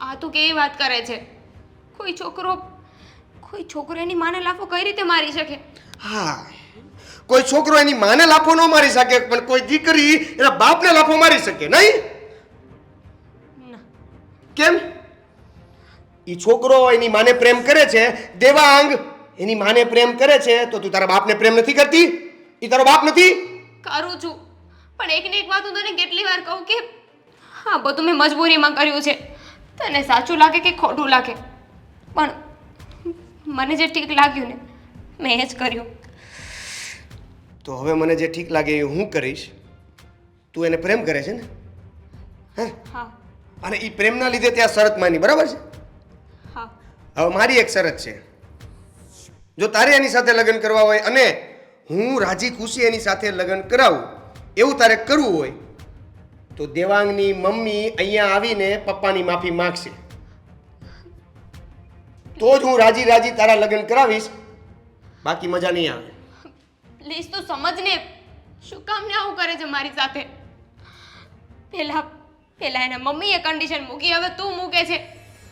Speaker 2: આ તું કેવી વાત કરે છે? કોઈ છોકરો એની માને લાફો કઈ રીતે મારી શકે?
Speaker 7: હા, કોઈ છોકરો એની માને લાફો ન મારી શકે, પણ કોઈ દીકરી એના બાપને લાફો મારી શકે નહીં?
Speaker 2: ના.
Speaker 7: કેમ? ઈ છોકરો એની માને પ્રેમ કરે છે, દેવાંગ એની માને પ્રેમ કરે છે, તો તું તારા બાપને પ્રેમ નથી કરતી? ઈ તારો બાપ નથી?
Speaker 2: કરું છું, પણ એકને એક વાત હું તને કેટલી વાર કહું કે હા બધું મેં મજબૂરીમાં કર્યું છે. તને સાચું લાગે કે ખોટું લાગે, પણ મને જે ઠીક લાગ્યું ને મેં એ જ કર્યું.
Speaker 7: તો હવે મને જે ઠીક લાગે એ હું કરીશ. તું એને પ્રેમ કરે છે ને? હે?
Speaker 2: હા.
Speaker 7: અને ઈ પ્રેમના લીધે ત્યાં શરત માની, બરાબર છે?
Speaker 2: હા.
Speaker 7: હવે મારી એક શરત છે. જો તારે એની સાથે લગ્ન કરવા હોય અને હું રાજી ખુશી એની સાથે લગ્ન કરાવું એવું તારે કરવું હોય તો દેવાંગની મમ્મી અહીંયા આવીને પપ્પાની માફી માગશે, તો જ હું રાજી રાજી તારા લગ્ન કરાવીશ, બાકી મજા નહીં આવે.
Speaker 2: પ્લીઝ તું સમજ ને, શું કામ ને આવું કરે છે મારી સાથે? પહેલા એના મમ્મીએ કન્ડિશન મૂકી, હવે તું મૂકે છે.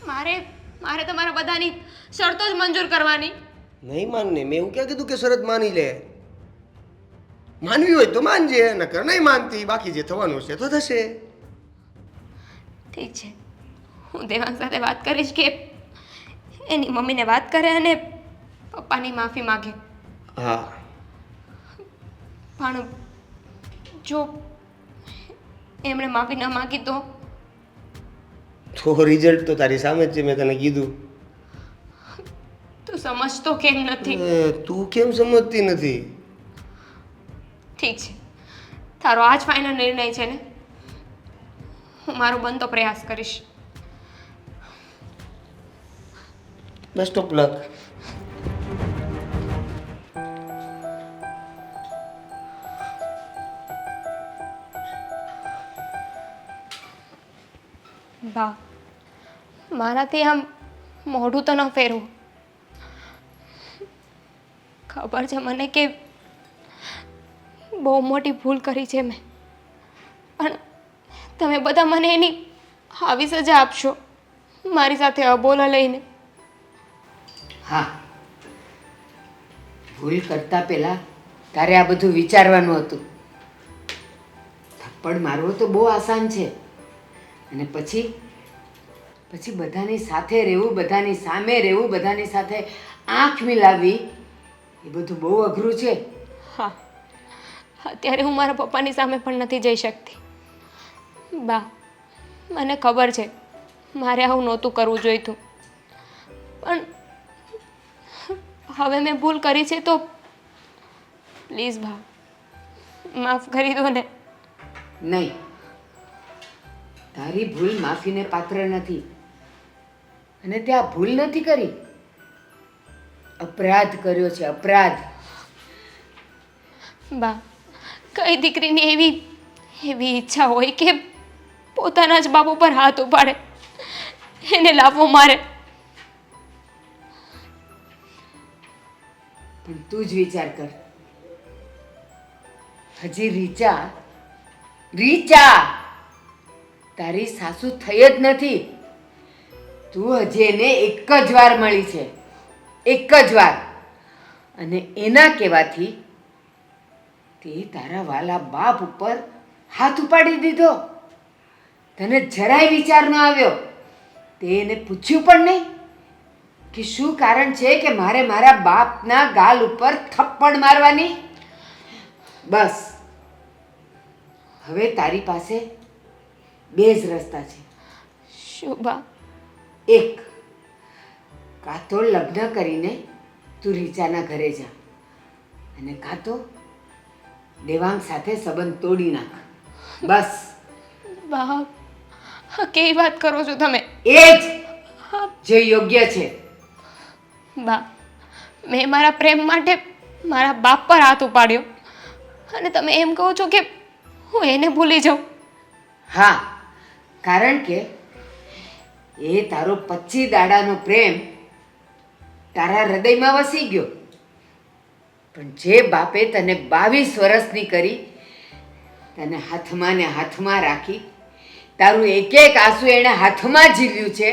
Speaker 2: મારે તમારા બધાની શરતો જ મંજૂર કરવાની.
Speaker 7: નહીં માનને, મેં એવું ક્યાં કીધું કે શરત માની લે? માનવી હોય તો માનજે, નકર નહીં માનતી, બાકી જે થવાનું છે તો થશે.
Speaker 2: ઠીક છે, હું દેવાંગ સાથે વાત કરીશ કે એની મમ્મીને વાત કરે અને પપ્પાની માફી માગે.
Speaker 7: હા,
Speaker 2: પણ જો એમણે માફી ન માગી તો
Speaker 7: રિઝલ્ટ તો તારી સામે જ છે, મેં તને કીધું.
Speaker 2: તું સમજતો કેમ નથી?
Speaker 7: તું કેમ સમજતી નથી?
Speaker 2: ઠીક છે, તારો આ જ ફાઇનલ નિર્ણય છે ને? હું મારો બનતો પ્રયાસ કરીશ.
Speaker 7: Best of luck.
Speaker 2: બા, મારાથી આમ મોઢું તો ન ફેરવું. ખબર છે મને કે બહુ મોટી ભૂલ કરી છે મેં, પણ તમે બધા મને એની આવી સજા આપશો મારી સાથે અબોલા લઈને?
Speaker 6: હા, ભૂલ કરતા પહેલા તારે આ બધું વિચારવાનું હતું. થપ્પડ મારવો તો બહુ આસાન છે, અને પછી બધાની સાથે રહેવું, બધાની સામે રહેવું, બધાની સાથે આંખ મિલાવવી, એ બધું બહુ અઘરું છે.
Speaker 2: હા, અત્યારે હું મારા પપ્પાની સામે પણ નથી જઈ શકતી. બા, મને ખબર છે મારે આવું નહોતું કરવું જોઈતું, પણ હવે મેં ભૂલ કરી છે તો પ્લીઝ બા માફ કરી દો ને.
Speaker 6: નહીં, તારી ભૂલ માફીને પાત્ર નથી, અને ત્યાં ભૂલ નથી કરી, અપરાધ કર્યો છે, અપરાધ.
Speaker 2: બા, કઈ દીકરીની એવી ઈચ્છા હોય કે પોતાના જ બાપ ઉપર હાથ ઉપાડે, એને લાફો મારે?
Speaker 6: પણ તું જ વિચાર કર, હજી રીચા તારી સાસુ થઈ જ નથી. તું હજી એને એક જ વાર મળી છે, એક જ વાર, અને એના કહેવાથી તે તારા વાલા બાપ ઉપર હાથ ઉપાડી દીધો. તને જરાય વિચાર ન આવ્યો, તે એને પૂછ્યું પણ નહીં કે શું કારણ છે કે મારે મારા બાપના ગાલ ઉપર થપ્પડ મારવાની? બસ, હવે તારી પાસે બે જ રસ્તા છે.
Speaker 2: શું બા?
Speaker 6: એક, કાં તો લગ્ન કરીને તું રીચાના ઘરે જા અને કાં તો દેવાંગ સાથે સંબંધ તોડી નાખ. બસ
Speaker 2: બા કેવી વાત કરો છો તમે?
Speaker 6: એ જ જે યોગ્ય છે.
Speaker 2: બા મેં મારા પ્રેમ માટે મારા બાપ પર હાથ ઉપાડ્યો અને તમે એમ કહો છો કે હું એને ભૂલી જાઉં?
Speaker 6: હા, કારણ કે એ તારો 25 દાડાનો પ્રેમ તારા હૃદયમાં વસી ગયો. પણ જે બાપે તને 22 વર્ષની કરી, તને હાથમાં ને હાથમાં રાખી, તારું એક એક આંસુ એણે હાથમાં ઝીલ્યું છે,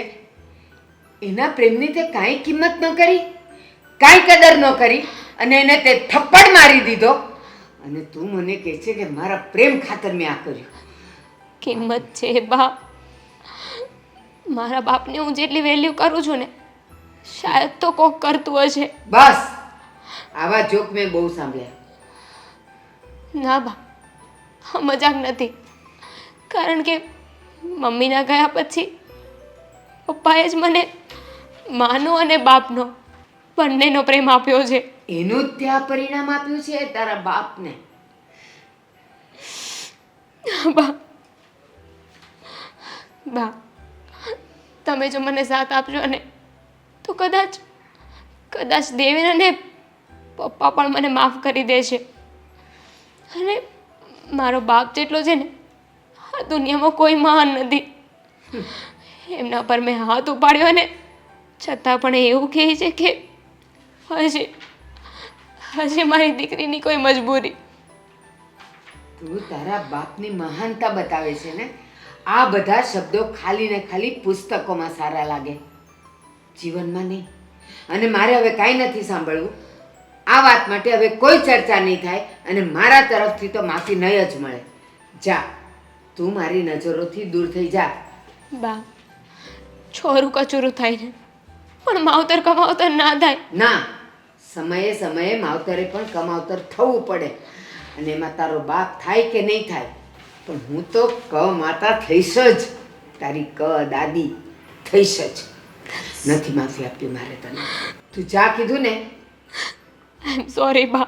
Speaker 6: એના પ્રેમની તે કાંઈ કિંમત ન કરી, કાંઈ કદર ન કરી અને એને તે થપ્પડ મારી દીધો. અને તું મને કહે છે કે મારા પ્રેમ ખાતર મેં આ કર્યું.
Speaker 2: કિંમત છે બા. મારા બાપને હું જેટલી વેલ્યુ કરું છું ને, શાયદ તો કોક કરતું હશે.
Speaker 6: બસ, આવા જોક મેં બહુ સાંભળ્યા.
Speaker 2: ના બા, આ મજાક નથી. કારણ કે મમ્મીના ગયા પછી પપ્પાએ જ મને માનો અને બાપનો બંનેનો પ્રેમ આપ્યો છે.
Speaker 6: એનું જ ત્યાં પરિણામ આપ્યું છે તારા બાપને.
Speaker 2: બા બા તમે જો મને સાથ આપજો ને તો કદાચ દેવેન અને પપ્પા પણ મને માફ કરી દેશે. અને મારો બાપ જેટલો છે ને આ દુનિયામાં કોઈ મહાન નથી. એમના પર મેં હાથ ઉપાડ્યો ને છતાં પણ એવું કહે છે કે હશે મારી દીકરીની કોઈ મજબૂરી.
Speaker 6: તું તારા બાપની મહાનતા બતાવે છે ને. આ બધા શબ્દો ખાલી ને ખાલી પુસ્તકોમાં સારા લાગે, જીવનમાં નહીં. અને મારે હવે કાંઈ નથી સાંભળવું. આ વાત માટે હવે કોઈ ચર્ચા નહીં થાય અને મારા તરફથી તો માફી નહીં જ મળે. જા, તું મારી નજરોથી દૂર થઈ જા.
Speaker 2: બા છોરું કચોરું થાય ને પણ માવતર કમાવતર ના થાય.
Speaker 6: ના, સમયે સમયે માવતરે પણ કમાવતર થવું પડે. અને એમાં તારો બાપ થાય કે નહીં થાય, પણ હું તો ક માતા થઈશ જ. તારી ક દાદી થઈશ જ. નથી માફી આપી મારે તને. તું જા કીધું ને.
Speaker 2: આઈ એમ સોરી બા.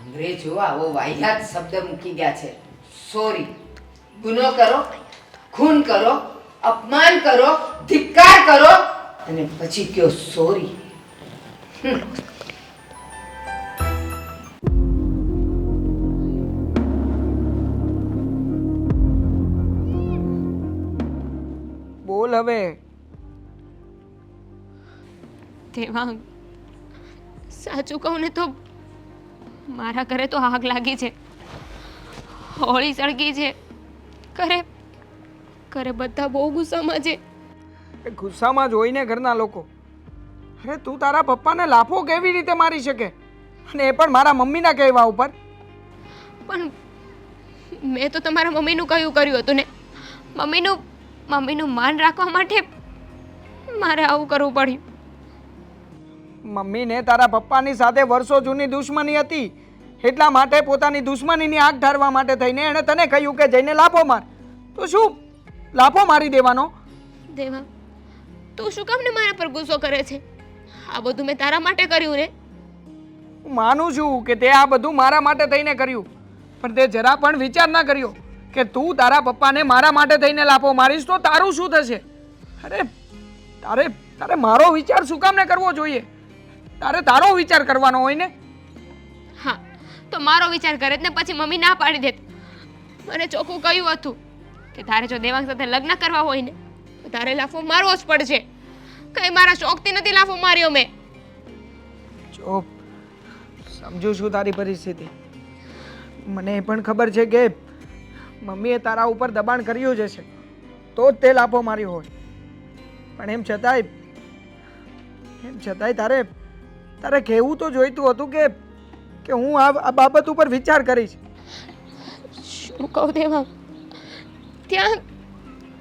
Speaker 6: અંગ્રેજો આવો વાહિયાત શબ્દ મૂકી ગયા છે. સોરી. ગુનો કરો, ખૂન કરો, અપમાન કરો, ધિક્કાર કરો અને પછી કયો સોરી.
Speaker 1: બોલ હવે.
Speaker 2: દેવાંગ, સાચું કહું ને તો મારા ઘરે તો આગ લાગી છે, હોળી સળગી છે. ઘરે બધા બહુ ગુસ્સામાં છે.
Speaker 1: એ ગુસ્સામાં જ હોય ને ઘરના લોકો. અરે તું તારા પપ્પાને લાફો કેવી રીતે મારી શકે, અને એ પણ મારા મમ્મીના કહેવા ઉપર?
Speaker 2: પણ મેં તો તમારા મમ્મીનું કર્યું હતું ને. મમ્મીનું માન રાખવા માટે મારે આવું કરવું પડ્યું.
Speaker 1: મમ્મીને તારા પપ્પાની સાથે વર્ષો જૂની દુશ્મની હતી, એટલા માટે પોતાની દુશ્મનીની આગ ઢાળવા માટે થઈને એણે તને કહ્યું કે જઈને લાફો માર. તો શું લાફો મારી દેવાનો?
Speaker 2: દેવા, તું શું કામ ને મારા પર ગુસ્સો કરે છે? આ બધું મેં તારા માટે કર્યું ને.
Speaker 1: હું માનું છું કે તે આ બધું મારા માટે થઈને કર્યું, પણ તે જરા પણ વિચાર ના કર્યો કે તું તારા પપ્પાને મારા માટે થઈને લાફો મારીશ તો તારું શું થશે. અરે તારે મારો વિચાર શું કામ ને કરવો જોઈએ? તારો વિચાર કરવાનો હોય ને.
Speaker 2: હા, તો મારો વિચાર કરે ને પછી મમ્મી ના પાડી દેત. મને ચોખ્ખું કહ્યું હતું કે તારે જો દેવાંગ સાથે લગ્ન કરવા હોય ને તો તારે લાફો મારવો જ પડશે. કઈ મારા શોખથી નથી લાફો માર્યો મેં.
Speaker 1: જો સમજુ છું તારી પરિસ્થિતિ. મને એ પણ ખબર છે કે મમ્મીએ તારા ઉપર દબાણ કર્યું જ હશે તો જ તે લાફો માર્યો હોય. પણ એમ છતાંય તારે કહેવું તો જોઈતું હતું કે હું આ બાબત ઉપર વિચાર કરીશ.
Speaker 2: શું કહું દેવાંગ, ત્યાં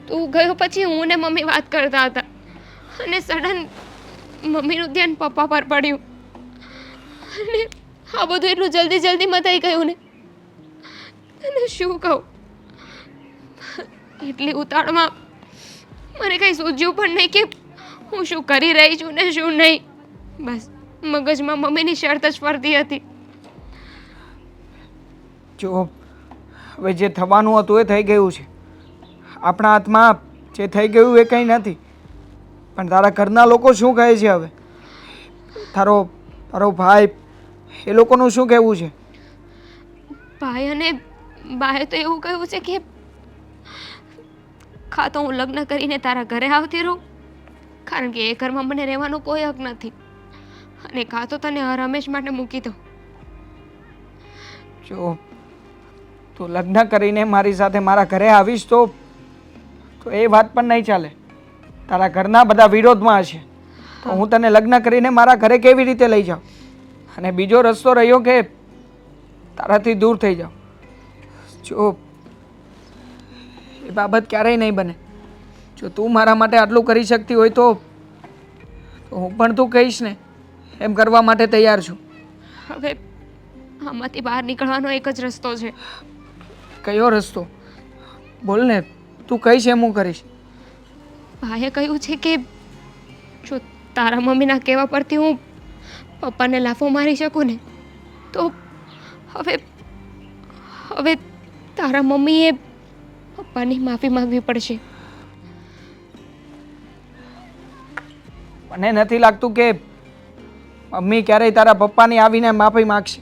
Speaker 2: તું ગયો પછી હું ને મમ્મી વાત કરતા હતા અને સડન મમ્મીનું ધ્યાન પપ્પા પર પડ્યું અને આ બધું એટલું જલ્દીમાં થઈ ગયું ને. અને શું કહું, એટલી ઉતાળમાં મને કંઈ સૂઝ્યું પણ નહીં કે હું શું કરી રહી છું ને શું નહીં. બસ મગજમાં મમ્મીની શરત જ ફરતી હતી.
Speaker 1: જો હવે જે થવાનું હતું એ થઈ ગયું છે. આપણા હાથમાં જે થઈ ગયું એ કંઈ નથી. પણ તારા ઘરના લોકો શું કહે છે હવે? તારો તારો ભાઈ એ લોકોનું શું કહેવું છે?
Speaker 2: ભાઈ અને બાએ તો એવું કહ્યું છે કે કાં તો હું લગ્ન કરીને તારા ઘરે આવતી રહું, કારણ કે એ ઘરમાં મને રહેવાનો કોઈ હક નથી, અને કાં તો તને હરહંમેશ માટે મૂકી દઉં.
Speaker 1: જો તું લગ્ન કરીને મારી સાથે મારા ઘરે આવીશ તો એ વાત પણ નહીં ચાલે. તારા ઘરના બધા વિરોધમાં હશે તો હું તને લગ્ન કરીને મારા ઘરે કેવી રીતે લઈ જાઉં? અને બીજો રસ્તો રહ્યો કે તારાથી દૂર થઈ જાઉં. જો એ બાબત ક્યારેય નહીં બને. જો તું મારા માટે આટલું કરી શકતી હોય તો હું પણ તું કહીશ ને એમ કરવા માટે તૈયાર છું.
Speaker 2: હવે આમાંથી બહાર નીકળવાનો એક જ રસ્તો છે.
Speaker 1: કયો રસ્તો? બોલ ને, તું કહીશ એમ હું કરીશ.
Speaker 2: ભાઈએ કહ્યું છે કે જો તારા મમ્મીના કહેવા પરથી હું પપ્પાને લાફો મારી શકું ને તો હવે હવે તારા મમ્મીએ પપ્પાની માફી માંગવી પડશે.
Speaker 1: મને નથી લાગતું કે મમ્મી ક્યારેય તારા પપ્પાની આવીને માફી માગશે,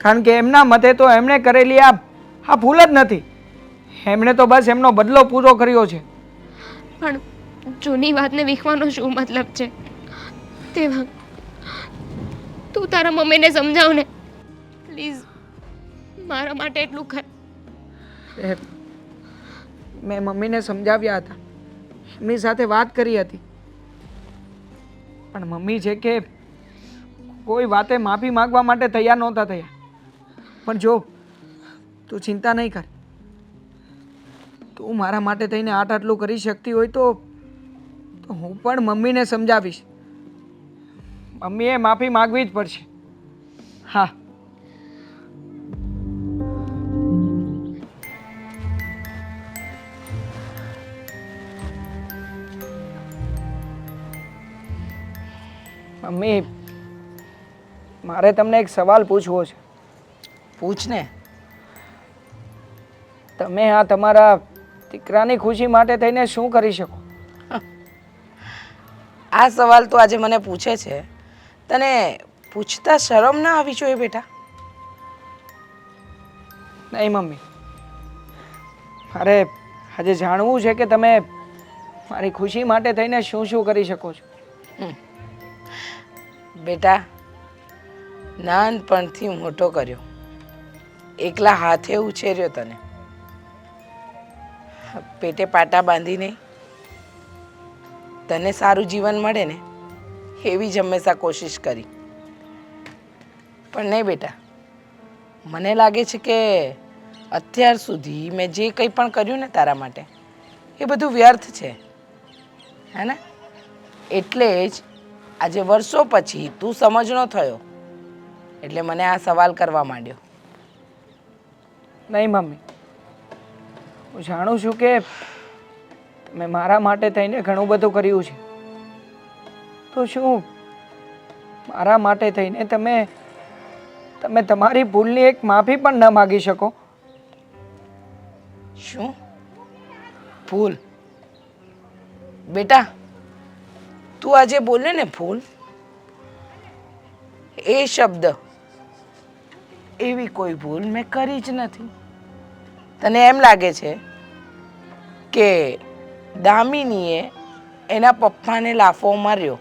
Speaker 1: કારણ કે એમના મતે તો એમણે કરેલી આ ભૂલ જ નથી. એમણે તો બસ એમનો બદલો પૂરો કર્યો છે.
Speaker 2: પણ જૂની વાતને વીખવાનો શું મતલબ છે? તેમાં તું તારા મમ્મીને સમજાવ ને પ્લીઝ, મારા માટે એટલું કર.
Speaker 1: મેં મમ્મીને સમજાવ્યા હતા, એમની સાથે વાત કરી હતી, પણ મમ્મી છે કે કોઈ વાતે માફી માંગવા માટે તૈયાર નહોતા થયા. પણ જો તું ચિંતા નહીં કર, તું મારા માટે થઈને આટલું કરી શકતી હોય તો હું પણ મમ્મીને સમજાવીશ. મમ્મીએ માફી માંગવી જ પડશે. હા. મમ્મી, મારે તમને એક સવાલ પૂછવો છે.
Speaker 3: પૂછ ને.
Speaker 1: તમે આ તમારા દીકરાની ખુશી માટે થઈને શું કરી શકો?
Speaker 3: આ સવાલ તો આજે મને પૂછે છે, તને પૂછતા શરમ ના આવી જોઈએ બેટા?
Speaker 1: નહીં મમ્મી, મારે આજે જાણવું છે કે તમે મારી ખુશી માટે થઈને શું શું કરી શકો છો.
Speaker 3: બેટા, નાનપણથી મોટો કર્યો, એકલા હાથે ઉછેર્યો તને, પેટે પાટા બાંધીને તને સારું જીવન મળે ને એવી જ હંમેશા કોશિશ કરી. પણ નહીં બેટા, મને લાગે છે કે અત્યાર સુધી મેં જે કંઈ પણ કર્યું ને તારા માટે એ બધું વ્યર્થ છે, હે ને? એટલે જ આજે વર્ષો પછી તું સમજણો થયો એટલે મને આ સવાલ કરવા માંડ્યો.
Speaker 1: નહીં મમ્મી, હું જાણું છું કે તમે મારા માટે થઈને ઘણું બધું કર્યું છે, તો શું મારા માટે થઈને તમે તમારી ભૂલની એક માફી પણ ન માગી શકો?
Speaker 3: શું ભૂલ? બેટા, તું આજે બોલે ને ભૂલ, એ શબ્દ, એવી કોઈ ભૂલ મેં કરી જ નથી. તને એમ લાગે છે કે દામિનીએ એના પપ્પાને લાફો માર્યો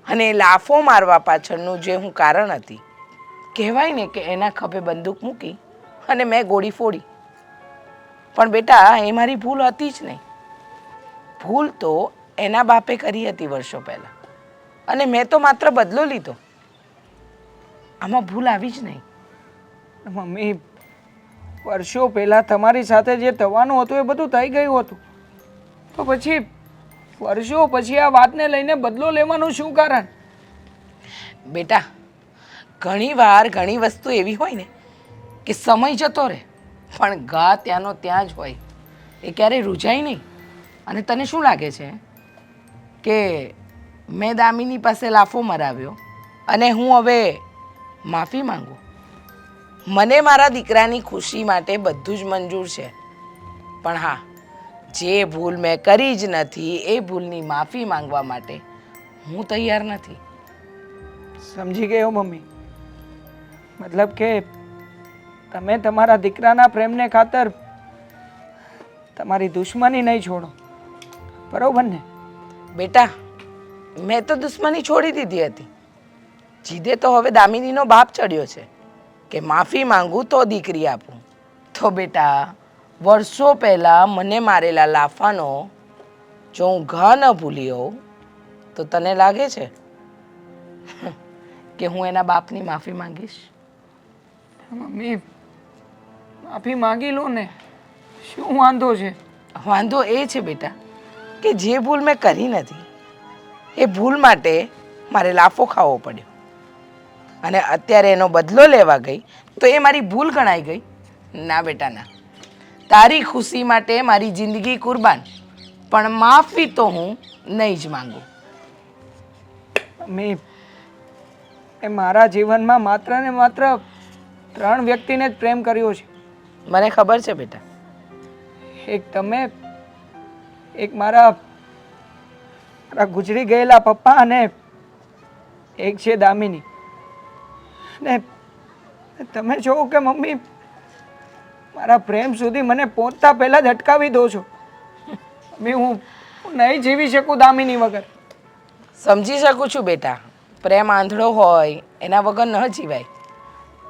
Speaker 3: અને એ લાફો મારવા પાછળનું જે હું કારણ હતી, કહેવાય ને કે એના ખભે બંદૂક મૂકી અને મેં ગોળી ફોડી. પણ બેટા, એ મારી ભૂલ હતી જ નહીં. ભૂલ તો એના બાપે કરી હતી વર્ષો પહેલાં, અને મેં તો માત્ર બદલો લીધો. આમાં ભૂલ આવી જ નહીં.
Speaker 1: મમ્મી, વર્ષો પહેલાં તમારી સાથે જે થવાનું હતું એ બધું થઈ ગયું હતું, તો પછી વર્ષો પછી આ વાતને લઈને બદલો લેવાનું શું કારણ?
Speaker 3: બેટા, ઘણીવાર ઘણી વસ્તુ એવી હોય ને કે સમય જતો રહે પણ ઘા ત્યાંનો ત્યાં જ હોય, એ ક્યારેય રૂજાય નહીં. અને તને શું લાગે છે કે મેં દામિની પાસે લાફો મરાવ્યો અને હું હવે માફી માંગુ? મને મારા દીકરાની ખુશી માટે બધું જ મંજૂર છે, પણ હા, જે ભૂલ મેં કરી જ નથી એ ભૂલની માફી માંગવા માટે હું તૈયાર નથી.
Speaker 1: સમજી ગયો મમ્મી. મતલબ કે તમે તમારા દીકરાના પ્રેમને ખાતર તમારી દુશ્મની નહીં છોડો, બરોબર ને?
Speaker 3: બેટા, મેં તો દુશ્મની છોડી દીધી હતી. જીદે તો હવે દામિનીનો બાપ ચડ્યો છે કે માફી માંગું તો દીકરી આપું. તો બેટા, વર્ષો પહેલાં મને મારેલા લાફાનો જો હું ઘા ન ભૂલી હોઉં તો તને લાગે છે કે હું એના બાપની માફી માંગીશ?
Speaker 1: મમ્મી, માફી માંગી લો ને, શું વાંધો છે?
Speaker 3: વાંધો એ છે બેટા કે જે ભૂલ મેં કરી નથી એ ભૂલ માટે મારે લાફો ખાવો પડ્યો, અને અત્યારે એનો બદલો લેવા ગઈ તો એ મારી ભૂલ ગણાઈ ગઈ? ના બેટા ના, તારી ખુશી માટે મારી જિંદગી કુરબાન, પણ માફી તો હું નહીં જ માંગુ.
Speaker 1: મમ્મી, એ મારા જીવનમાં માત્ર ને માત્ર 3 વ્યક્તિને જ પ્રેમ કર્યો છે.
Speaker 3: મને ખબર છે બેટા.
Speaker 1: એક તમે, એક મારા ગુજરી ગયેલા પપ્પા, અને એક છે દામિની. ને તમે જો કે મમ્મી, મારા પ્રેમ સુધી મને પહોંચતા પહેલા જ અટકાવી દો છો. મમ્મી, હું નહીં જીવી શકું દામિની વગર.
Speaker 3: સમજી શકું છું બેટા, પ્રેમ આંધળો હોય એના વગર ન જીવાય,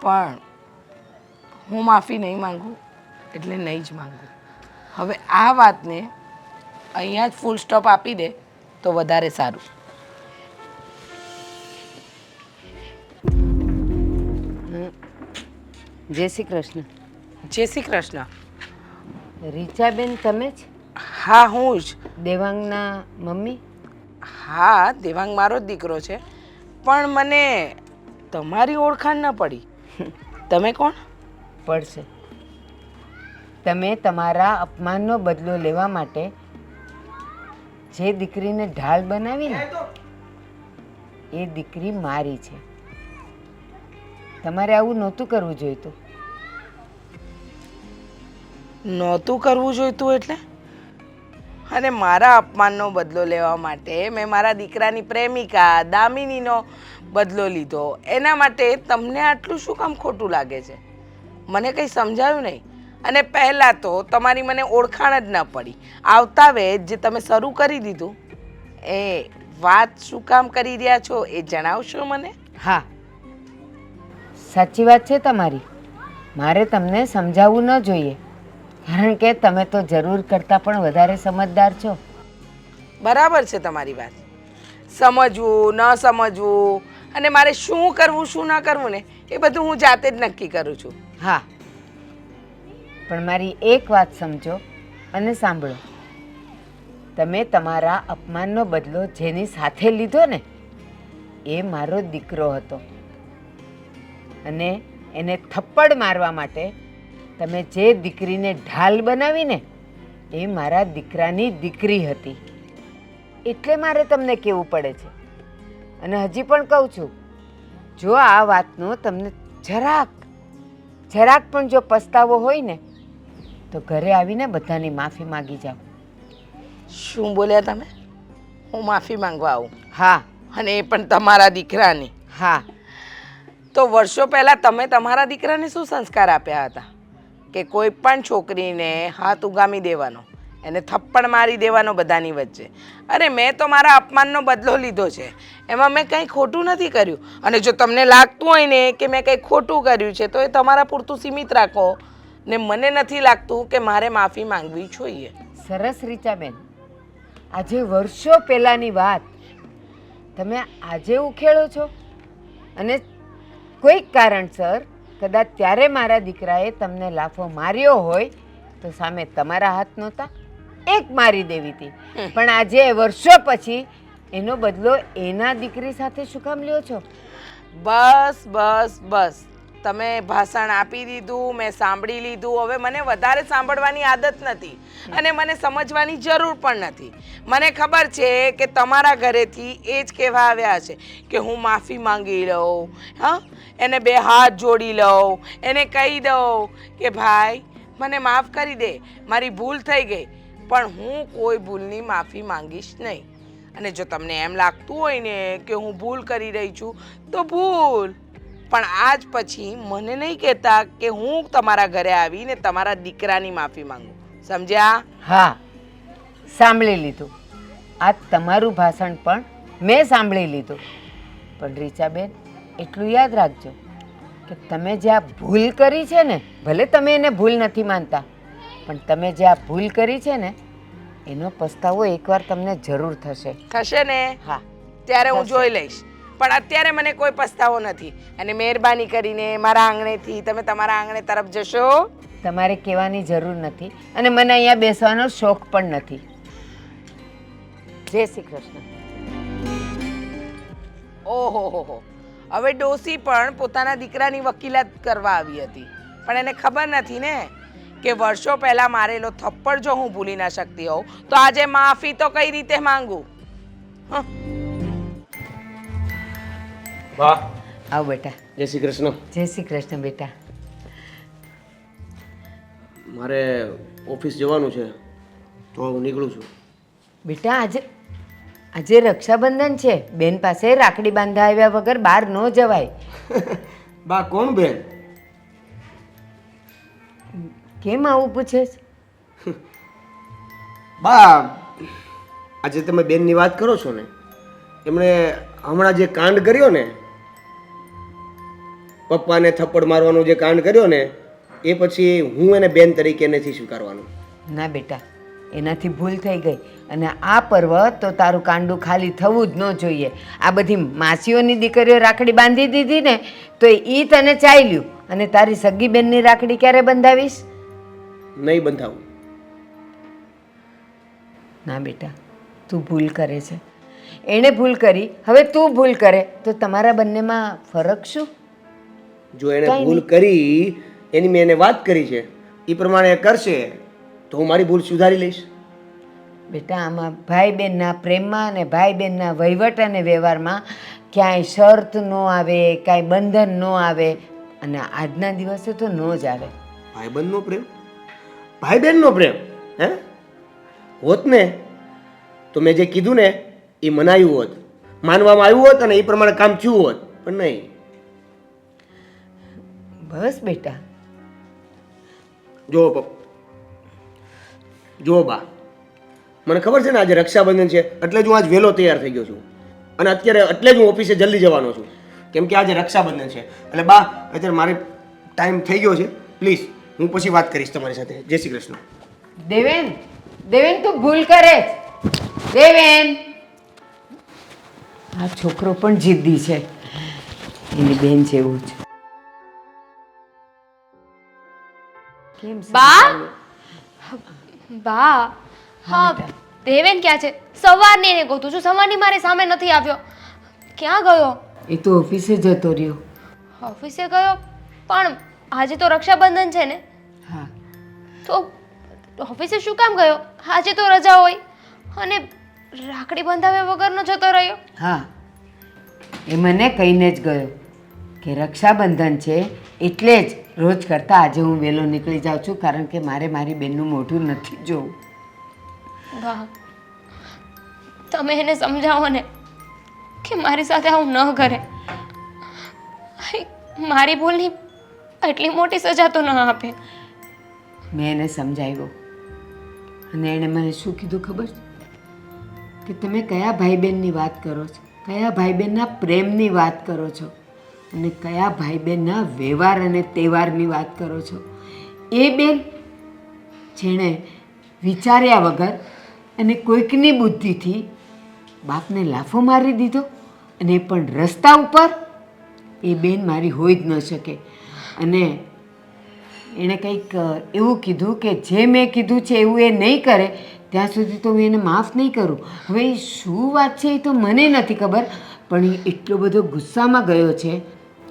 Speaker 3: પણ હું માફી નહીં માંગુ એટલે નહીં જ માંગુ. હવે આ વાતને અહીંયા જ ફૂલ સ્ટોપ આપી દે તો વધારે સારું.
Speaker 6: જય શ્રી કૃષ્ણ.
Speaker 3: જય શ્રી કૃષ્ણ.
Speaker 6: રીચાબેન તમે જ?
Speaker 3: હા, હું જ.
Speaker 6: દેવાંગના મમ્મી?
Speaker 3: હા, દેવાંગ મારો જ દીકરો છે, પણ મને તમારી ઓળખાણ ન પડી. તમે કોણ?
Speaker 6: પડશે. તમે તમારા અપમાનનો બદલો લેવા માટે જે દીકરીને ઢાલ બનાવી ને એ દીકરી મારી છે. તમારે આવું નહોતું કરવું જોઈતું.
Speaker 3: નહોતું કરવું જોઈતું એટલે? અને મારા અપમાનનો બદલો લેવા માટે મેં મારા દીકરાની પ્રેમિકા દામિનીનો બદલો લીધો. એના માટે તમને આટલું શું કામ ખોટું લાગે છે? મને કંઈ સમજાયું નહીં. અને પહેલાં તો તમારી મને ઓળખાણ જ ન પડી. આવતા વેત જે તમે શરૂ કરી દીધું એ વાત શું કામ કરી રહ્યા છો એ જણાવશો મને?
Speaker 6: હા, સાચી વાત છે તમારી. મારે તમને સમજાવવું ન જોઈએ, કારણ કે તમે તો જરૂર કરતાં પણ વધારે સમજદાર છો.
Speaker 3: બરાબર છે તમારી વાત. સમજવું ન સમજવું અને મારે શું કરવું શું ન કરવું ને એ બધું હું જાતે જ નક્કી કરું છું.
Speaker 6: હા, પણ મારી એક વાત સમજો અને સાંભળો. તમે તમારા અપમાનનો બદલો જેની સાથે લીધો ને એ મારો દીકરો હતો, અને એને થપ્પડ મારવા માટે તમે જે દીકરીને ઢાલ બનાવીને એ મારા દીકરાની દીકરી હતી. એટલે મારે તમને કહેવું પડે છે. અને હજી પણ કહું છું, જો આ વાતનો તમને જરાક પણ જો પસ્તાવો હોય ને તો ઘરે આવીને બધાની માફી માગી જાઓ.
Speaker 3: શું બોલ્યા તમે? હું માફી માંગવા આવું?
Speaker 6: હા.
Speaker 3: અને એ પણ તમારા દીકરાની?
Speaker 6: હા.
Speaker 3: તો વર્ષો પહેલાં તમે તમારા દીકરાને શું સંસ્કાર આપ્યા હતા કે કોઈ પણ છોકરીને હાથ ઉગામી દેવાનો, એને થપ્પડ મારી દેવાનો બધાની વચ્ચે? અરે મેં તો મારા અપમાનનો બદલો લીધો છે, એમાં મેં કંઈ ખોટું નથી કર્યું. અને જો તમને લાગતું હોય ને કે મેં કંઈ ખોટું કર્યું છે તો એ તમારા પૂરતું સીમિત રાખો, ને મને નથી લાગતું કે મારે માફી માંગવી જોઈએ.
Speaker 6: સરસ રીચાબેન, આજે વર્ષો પહેલાંની વાત તમે આજે ઉખેડો છો, અને કોઈક કારણસર કદાચ ત્યારે મારા દીકરાએ તમને લાફો માર્યો હોય તો સામે તમારા હાથ નહોતા, એક મારી દેવી હતી. પણ આજે વર્ષો પછી એનો બદલો એના દીકરી સાથે શું કામ લ્યો છો?
Speaker 3: બસ બસ બસ, તમે ભાષણ આપી દીધું, મેં સાંભળી લીધું. હવે મને વધારે સાંભળવાની આદત નથી અને મને સમજવાની જરૂર પણ નથી. મને ખબર છે કે તમારા ઘરેથી એ જ કહેવા આવ્યા છે કે હું માફી માંગી લઉં, હા, એને 2 હાથ જોડી લઉં, એને કહી દઉં કે ભાઈ મને માફ કરી દે, મારી ભૂલ થઈ ગઈ, પણ હું કોઈ ભૂલની માફી માંગીશ નહીં. અને જો તમને એમ લાગતું હોય ને કે હું ભૂલ કરી રહી છું તો ભૂલ, પણ આજ પછી મને નહીં કહેતા કે હું તમારા ઘરે આવીને તમારા દીકરાની માફી માંગુ. સમજ્યા?
Speaker 6: હા, સાંભળી લીધું. આ તમારું ભાષણ પણ મેં સાંભળી લીધું. પણ રીચાબેન, એટલું યાદ રાખજો કે તમે જે આ ભૂલ કરી છે ને, ભલે તમે એને ભૂલ નથી માનતા, પણ તમે જે આ ભૂલ કરી છે ને એનો પસ્તાવો એકવાર તમને જરૂર થશે.
Speaker 3: થશે ને?
Speaker 6: હા,
Speaker 3: ત્યારે હું
Speaker 6: થશે.
Speaker 3: જોઈ લઈશ, પણ અત્યારે મને કોઈ પસ્તાવો નથી. અને મહેરબાની કરીને મારા આંગણેથી તમે તમારા આંગણે તરફ જશો.
Speaker 6: તમારે કહેવાની જરૂર નથી અને મને અહીંયા બેસવાનો શોખ પણ નથી. જય શ્રી કૃષ્ણ.
Speaker 3: ઓહો હો હો, હવે ડોસી પણ પોતાના દીકરાની વકીલાત કરવા આવી હતી, પણ એને ખબર નથી ને કે વર્ષો પહેલા મારેલો થપ્પડ જો હું ભૂલી ના શકતી હોઉં તો આજે માફી તો કઈ રીતે માંગુ.
Speaker 7: વાહ,
Speaker 6: આવ બેટા.
Speaker 7: જય શ્રી કૃષ્ણ.
Speaker 6: જય શ્રી કૃષ્ણ બેટા.
Speaker 7: મારે ઓફિસ જવાનું છે તો હું નીકળું છું.
Speaker 6: બેટા, આજે રક્ષાબંધન છે. બેન પાસે રાખડી બાંધા આવ્યા વગર બહાર ન જવાય.
Speaker 7: બા કોણ બેન?
Speaker 6: કેમ આવું પૂછે છે?
Speaker 7: બા, આજે તમે બેનની વાત કરો છો ને, એમણે હમણાં જે કાંડ કર્યો ને, પપ્પાને થપ્પડ મારવાનો જે કાંડ કર્યો ને, એ પછી હું એને બેન તરીકે નથી સ્વીકારવાનું.
Speaker 6: ના બેટા, એનાથી ભૂલ થઈ ગઈ અને આ પર્વ તો તારું કાંડું ખાલી થવું જ ન જોઈએ. આ બધી માસીઓની દીકરીઓ રાખડી બાંધી દીધી ને તો એ તને ચાલ્યું, અને તારી સગી બેનની રાખડી ક્યારે બંધાવીશ?
Speaker 7: નહીં બંધાવું.
Speaker 6: ના બેટા, તું ભૂલ કરે છે. એણે ભૂલ કરી, હવે તું ભૂલ કરે તો તમારા બંનેમાં ફરક શું?
Speaker 7: જો એણે
Speaker 6: કાંઈ
Speaker 7: ભૂલ કરી એની મેં એને વાત કરી છે, એ પ્રમાણે કરશે તો હું મારી ભૂલ સુધારી લઈશ.
Speaker 6: બેટા, આમાં ભાઈ બહેનના પ્રેમમાં અને ભાઈ બહેનના વહીવટ અને વ્યવહારમાં ક્યાંય શરત ન આવે, કાંઈ બંધન ન આવે, અને આજના દિવસે તો ન જ આવે.
Speaker 7: ભાઈબંધનો પ્રેમ, ભાઈ બહેનનો પ્રેમ હે હોત ને તો મેં જે કીધું ને એ મનાયું હોત, માનવામાં આવ્યું હોત અને એ પ્રમાણે કામ થયું હોત, પણ નહીં.
Speaker 6: બસ બેટા.
Speaker 7: જો બા, મને ખબર છે ને આજે રક્ષાબંધન છે એટલે જ હું આજ વહેલો તૈયાર થઈ ગયો છું અને અત્યારે એટલે જ હું ઓફિસે જલ્દી જવાનો છું, કેમ કે આજે રક્ષાબંધન છે. એટલે બા, અત્યારે મારે ટાઈમ થઈ ગયો છે, પ્લીઝ હું પછી વાત કરીશ તમારી સાથે. જય શ્રી કૃષ્ણ.
Speaker 6: દેવેન, દેવેન તું ભૂલ કરે છે. દેવેન, આ છોકરો પણ જિદ્દી છે, એની બેન જેવું જ. કેમ
Speaker 2: બા, બા, હા, દેવેન ક્યાં છે? સવારની એને ગોતું છું, સવારની મારી સામે નથી આવ્યો. ક્યાં ગયો?
Speaker 6: એ તો ઓફિસે જતો રહ્યો.
Speaker 2: ઓફિસે ગયો? પણ આજે તો રક્ષાબંધન છે ને,
Speaker 6: હા,
Speaker 2: તો ઓફિસે શું કામ ગયો? આજે તો રજા હોય અને રાખડી બંધાવ્યા વગરનો જતો રહ્યો.
Speaker 6: હા, એ મને કહીને જ ગયો કે રક્ષાબંધન છે એટલે જ રોજ કરતાં આજે હું વહેલો નીકળી જાઉં છું, કારણ કે મારે મારી બેનનું મોઢું નથી જોવું.
Speaker 2: વાહ, તમે એને સમજાવો ને કે મારી સાથે આવું ન કરે. મારી ભૂલની એટલી મોટી સજા તો ન આપે.
Speaker 6: મેં એને સમજાવ્યો અને એણે મને શું કીધું ખબર છે? કે તમે કયા ભાઈ બહેનની વાત કરો છો, કયા ભાઈ બહેનના પ્રેમની વાત કરો છો અને કયા ભાઈ બહેનના વ્યવહાર અને તહેવારની વાત કરો છો. એ બેન જેણે વિચાર્યા વગર અને કોઈકની બુદ્ધિથી બાપને લાફો મારી દીધો, અને એ પણ રસ્તા ઉપર, એ બેન મારી હોઈ જ ન શકે. અને એણે કંઈક એવું કીધું કે જે મેં કીધું છે એવું એ નહીં કરે ત્યાં સુધી તો હું એને માફ નહીં કરું. હવે એ શું વાત છે એ તો મને નથી ખબર, પણ એ એટલો બધો ગુસ્સામાં ગયો છે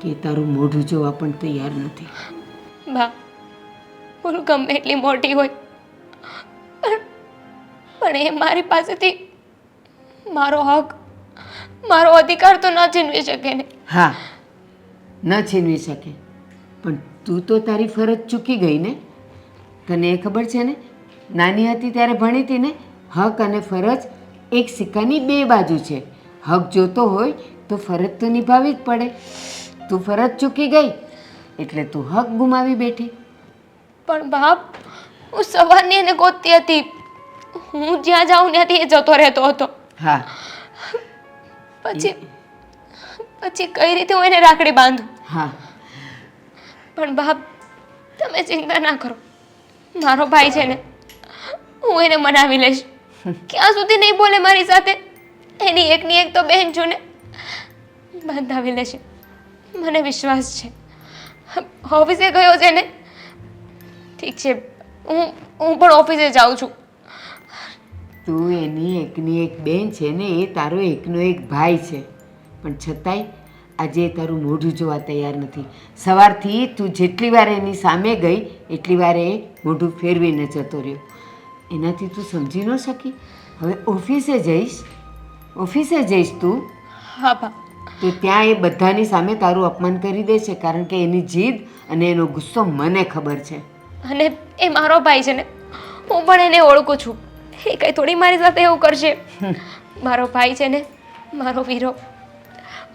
Speaker 6: કે તારું મોઢું જોવા પણ તૈયાર નથી.
Speaker 2: બા ભૂલ ગમે એટલી મોટી હોય પણ એ મારી પાસેથી મારો હક મારો અધિકાર તો ન છીનવી શકે ને.
Speaker 6: હા, ન છીનવી શકે, પણ તું તો તારી ફરજ ચૂકી ગઈ ને. તને એ ખબર છે ને, નાની હતી ત્યારે ભણી હતી ને, હક અને ફરજ એક સિક્કાની બે બાજુ છે. હક જોતો હોય તો ફરજ તો નિભાવવી જ પડે. તું ફરજ ચૂકી ગઈ એટલે તું હક ગુમાવી બેઠી.
Speaker 2: પણ બાપ હું સવારની એને ગોતતી હતી. હું જ્યાં જાઉં ત્યાંથી એ જતો રહેતો હતો.
Speaker 6: હા,
Speaker 2: પછી કઈ રીતે હું એને રાખડી બાંધું?
Speaker 6: હા,
Speaker 2: પણ બાપ તમે ચિંતા ના કરો, મારો ભાઈ છે ને, હું એને મનાવી લઈશ. ક્યાં સુધી નહીં બોલે મારી સાથે, એની એકની એક તો બહેન છું ને, બંધાવી લેશે. મને વિશ્વાસ છે. ઓફિસે ગયો છે ને? ઠીક છે, હું પણ ઓફિસે જાઉં છું.
Speaker 6: તું એની એકની એક બેન છે ને, એ તારો એકનો એક ભાઈ છે, પણ છતાંય આજે એ તારું મોઢું જોવા તૈયાર નથી. સવારથી તું જેટલી વાર એની સામે ગઈ એટલી વાર એ મોઢું ફેરવીને જતો રહ્યો. એનાથી તું સમજી ન શકી? હવે ઓફિસે જઈશ તું
Speaker 2: હા બા.
Speaker 6: તો ત્યાં એ બધાની સામે તારું અપમાન કરી દેશે, કારણ કે એની જીદ અને એનો ગુસ્સો મને ખબર છે.
Speaker 2: અને એ મારો ભાઈ છે ને, હું પણ એને ઓળખું છું. એ કઈ થોડી મારી સાથે એવું કરશે. મારો ભાઈ છે ને, મારો વીરો,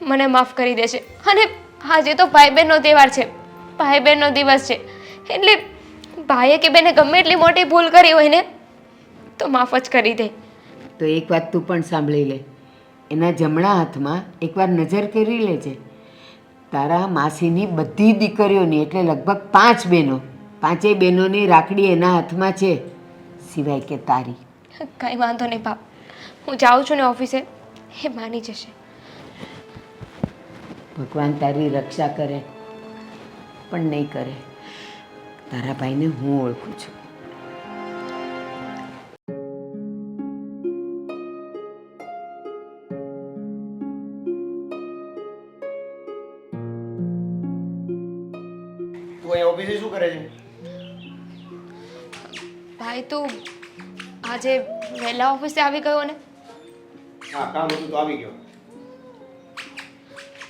Speaker 2: મને માફ કરી દેશે. અને આજે તો ભાઈ બહેનનો તહેવાર છે, ભાઈ બહેનનો દિવસ છે, એટલે ભાઈએ કે બેને ગમે એટલી મોટી ભૂલ કરી હોય ને તો માફ જ કરી દે.
Speaker 6: તો એક વાત તું પણ સાંભળી લે. એના જમણા હાથમાં એકવાર નજર કરી લેજે. તારા માસીની બધી દીકરીઓની, એટલે લગભગ 5 બહેનો, 5 બહેનોની રાખડી એના હાથમાં છે, સિવાય કે તારી.
Speaker 2: કંઈ વાંધો નહીં બાપ, હું જાઉં છું ને ઓફિસે, એ માની જશે.
Speaker 6: ભગવાન તારી રક્ષા કરે પણ નહીં કરે. તારા ભાઈને હું ઓળખું છું.
Speaker 7: તું અહીંયા ઓફિસે શું કરે છે?
Speaker 2: ભાઈ તું આજે વહેલા ઓફિસે આવી ગયો ને?
Speaker 7: હા, કામ હતું તો આવી ગયો.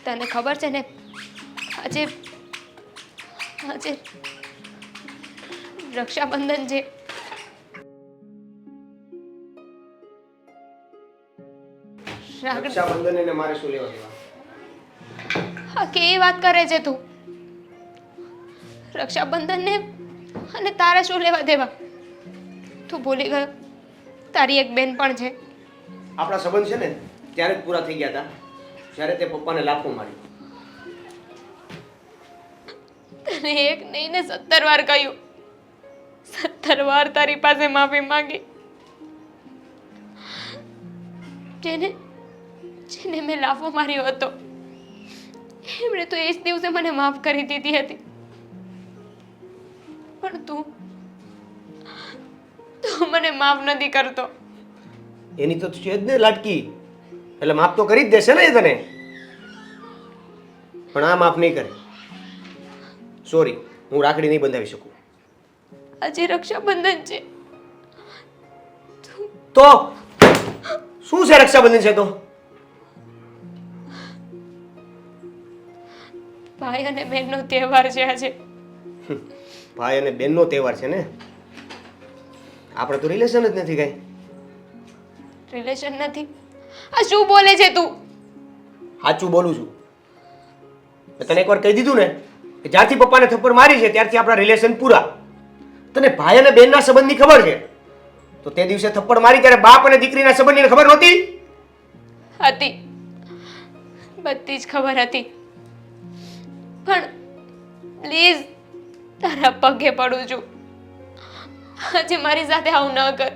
Speaker 2: તને ખબર છે ને, આજે રક્ષાબંધન છે.
Speaker 7: રક્ષાબંધન એને મારે શું લેવા દેવા?
Speaker 2: હા, કેવી વાત કરે છે તું? રક્ષાબંધન ને અને તારે શું લેવા દેવા? તું ભૂલી ગયો, તારી એક બેન પણ છે.
Speaker 7: આપણા સંબંધ છે ને ત્યારે જ પૂરા થઈ ગયા હતા, જ્યારે તે પપ્પાને લાફો માર્યો.
Speaker 2: તને એક નહીં ને 17 વાર કહ્યું, 17 વાર તારી પાસે માફી માંગી. જેને મેં લાફો માર્યો હતો એમણે તો એ જ દિવસે મને માફ કરી દીધી હતી. પણ તું મને માફ નથી કરતો.
Speaker 7: એની તો છે જ ને લાડકી, એટલે માફ તો કરી જ દેશે ને એ તને, પણ આ માફ નહીં કરે. સોરી, હું રાખડી નહીં બંધાવી શકું.
Speaker 2: આજે રક્ષાબંધન છે
Speaker 7: તો શું છે રક્ષાબંધન છે તો?
Speaker 2: ભાઈ અને બહેનનો તહેવાર છે આજે.
Speaker 7: ભાઈ અને બેનનો તહેવાર છે ને, આપણે તો રિલેશન જ નથી કઈ.
Speaker 2: રિલેશન નથી? આ શું બોલે છે તું?
Speaker 7: સાચું બોલું છું. મેં તને એકવાર કહી દીધું ને કે જ્યારથી પપ્પાને થપ્પડ મારી છે ત્યારથી આપણા રિલેશન પૂરા. તને ભાઈ અને બહેનના સંબંધની ખબર છે, તો તે દિવસે થપ્પડ મારી ત્યારે બાપ અને દીકરીના સંબંધની ખબર નહોતી?
Speaker 2: હતી, બધી જ ખબર હતી. પણ પ્લીઝ તારા પગે પડું છું, આજે મારી સાથે આવું ન કર.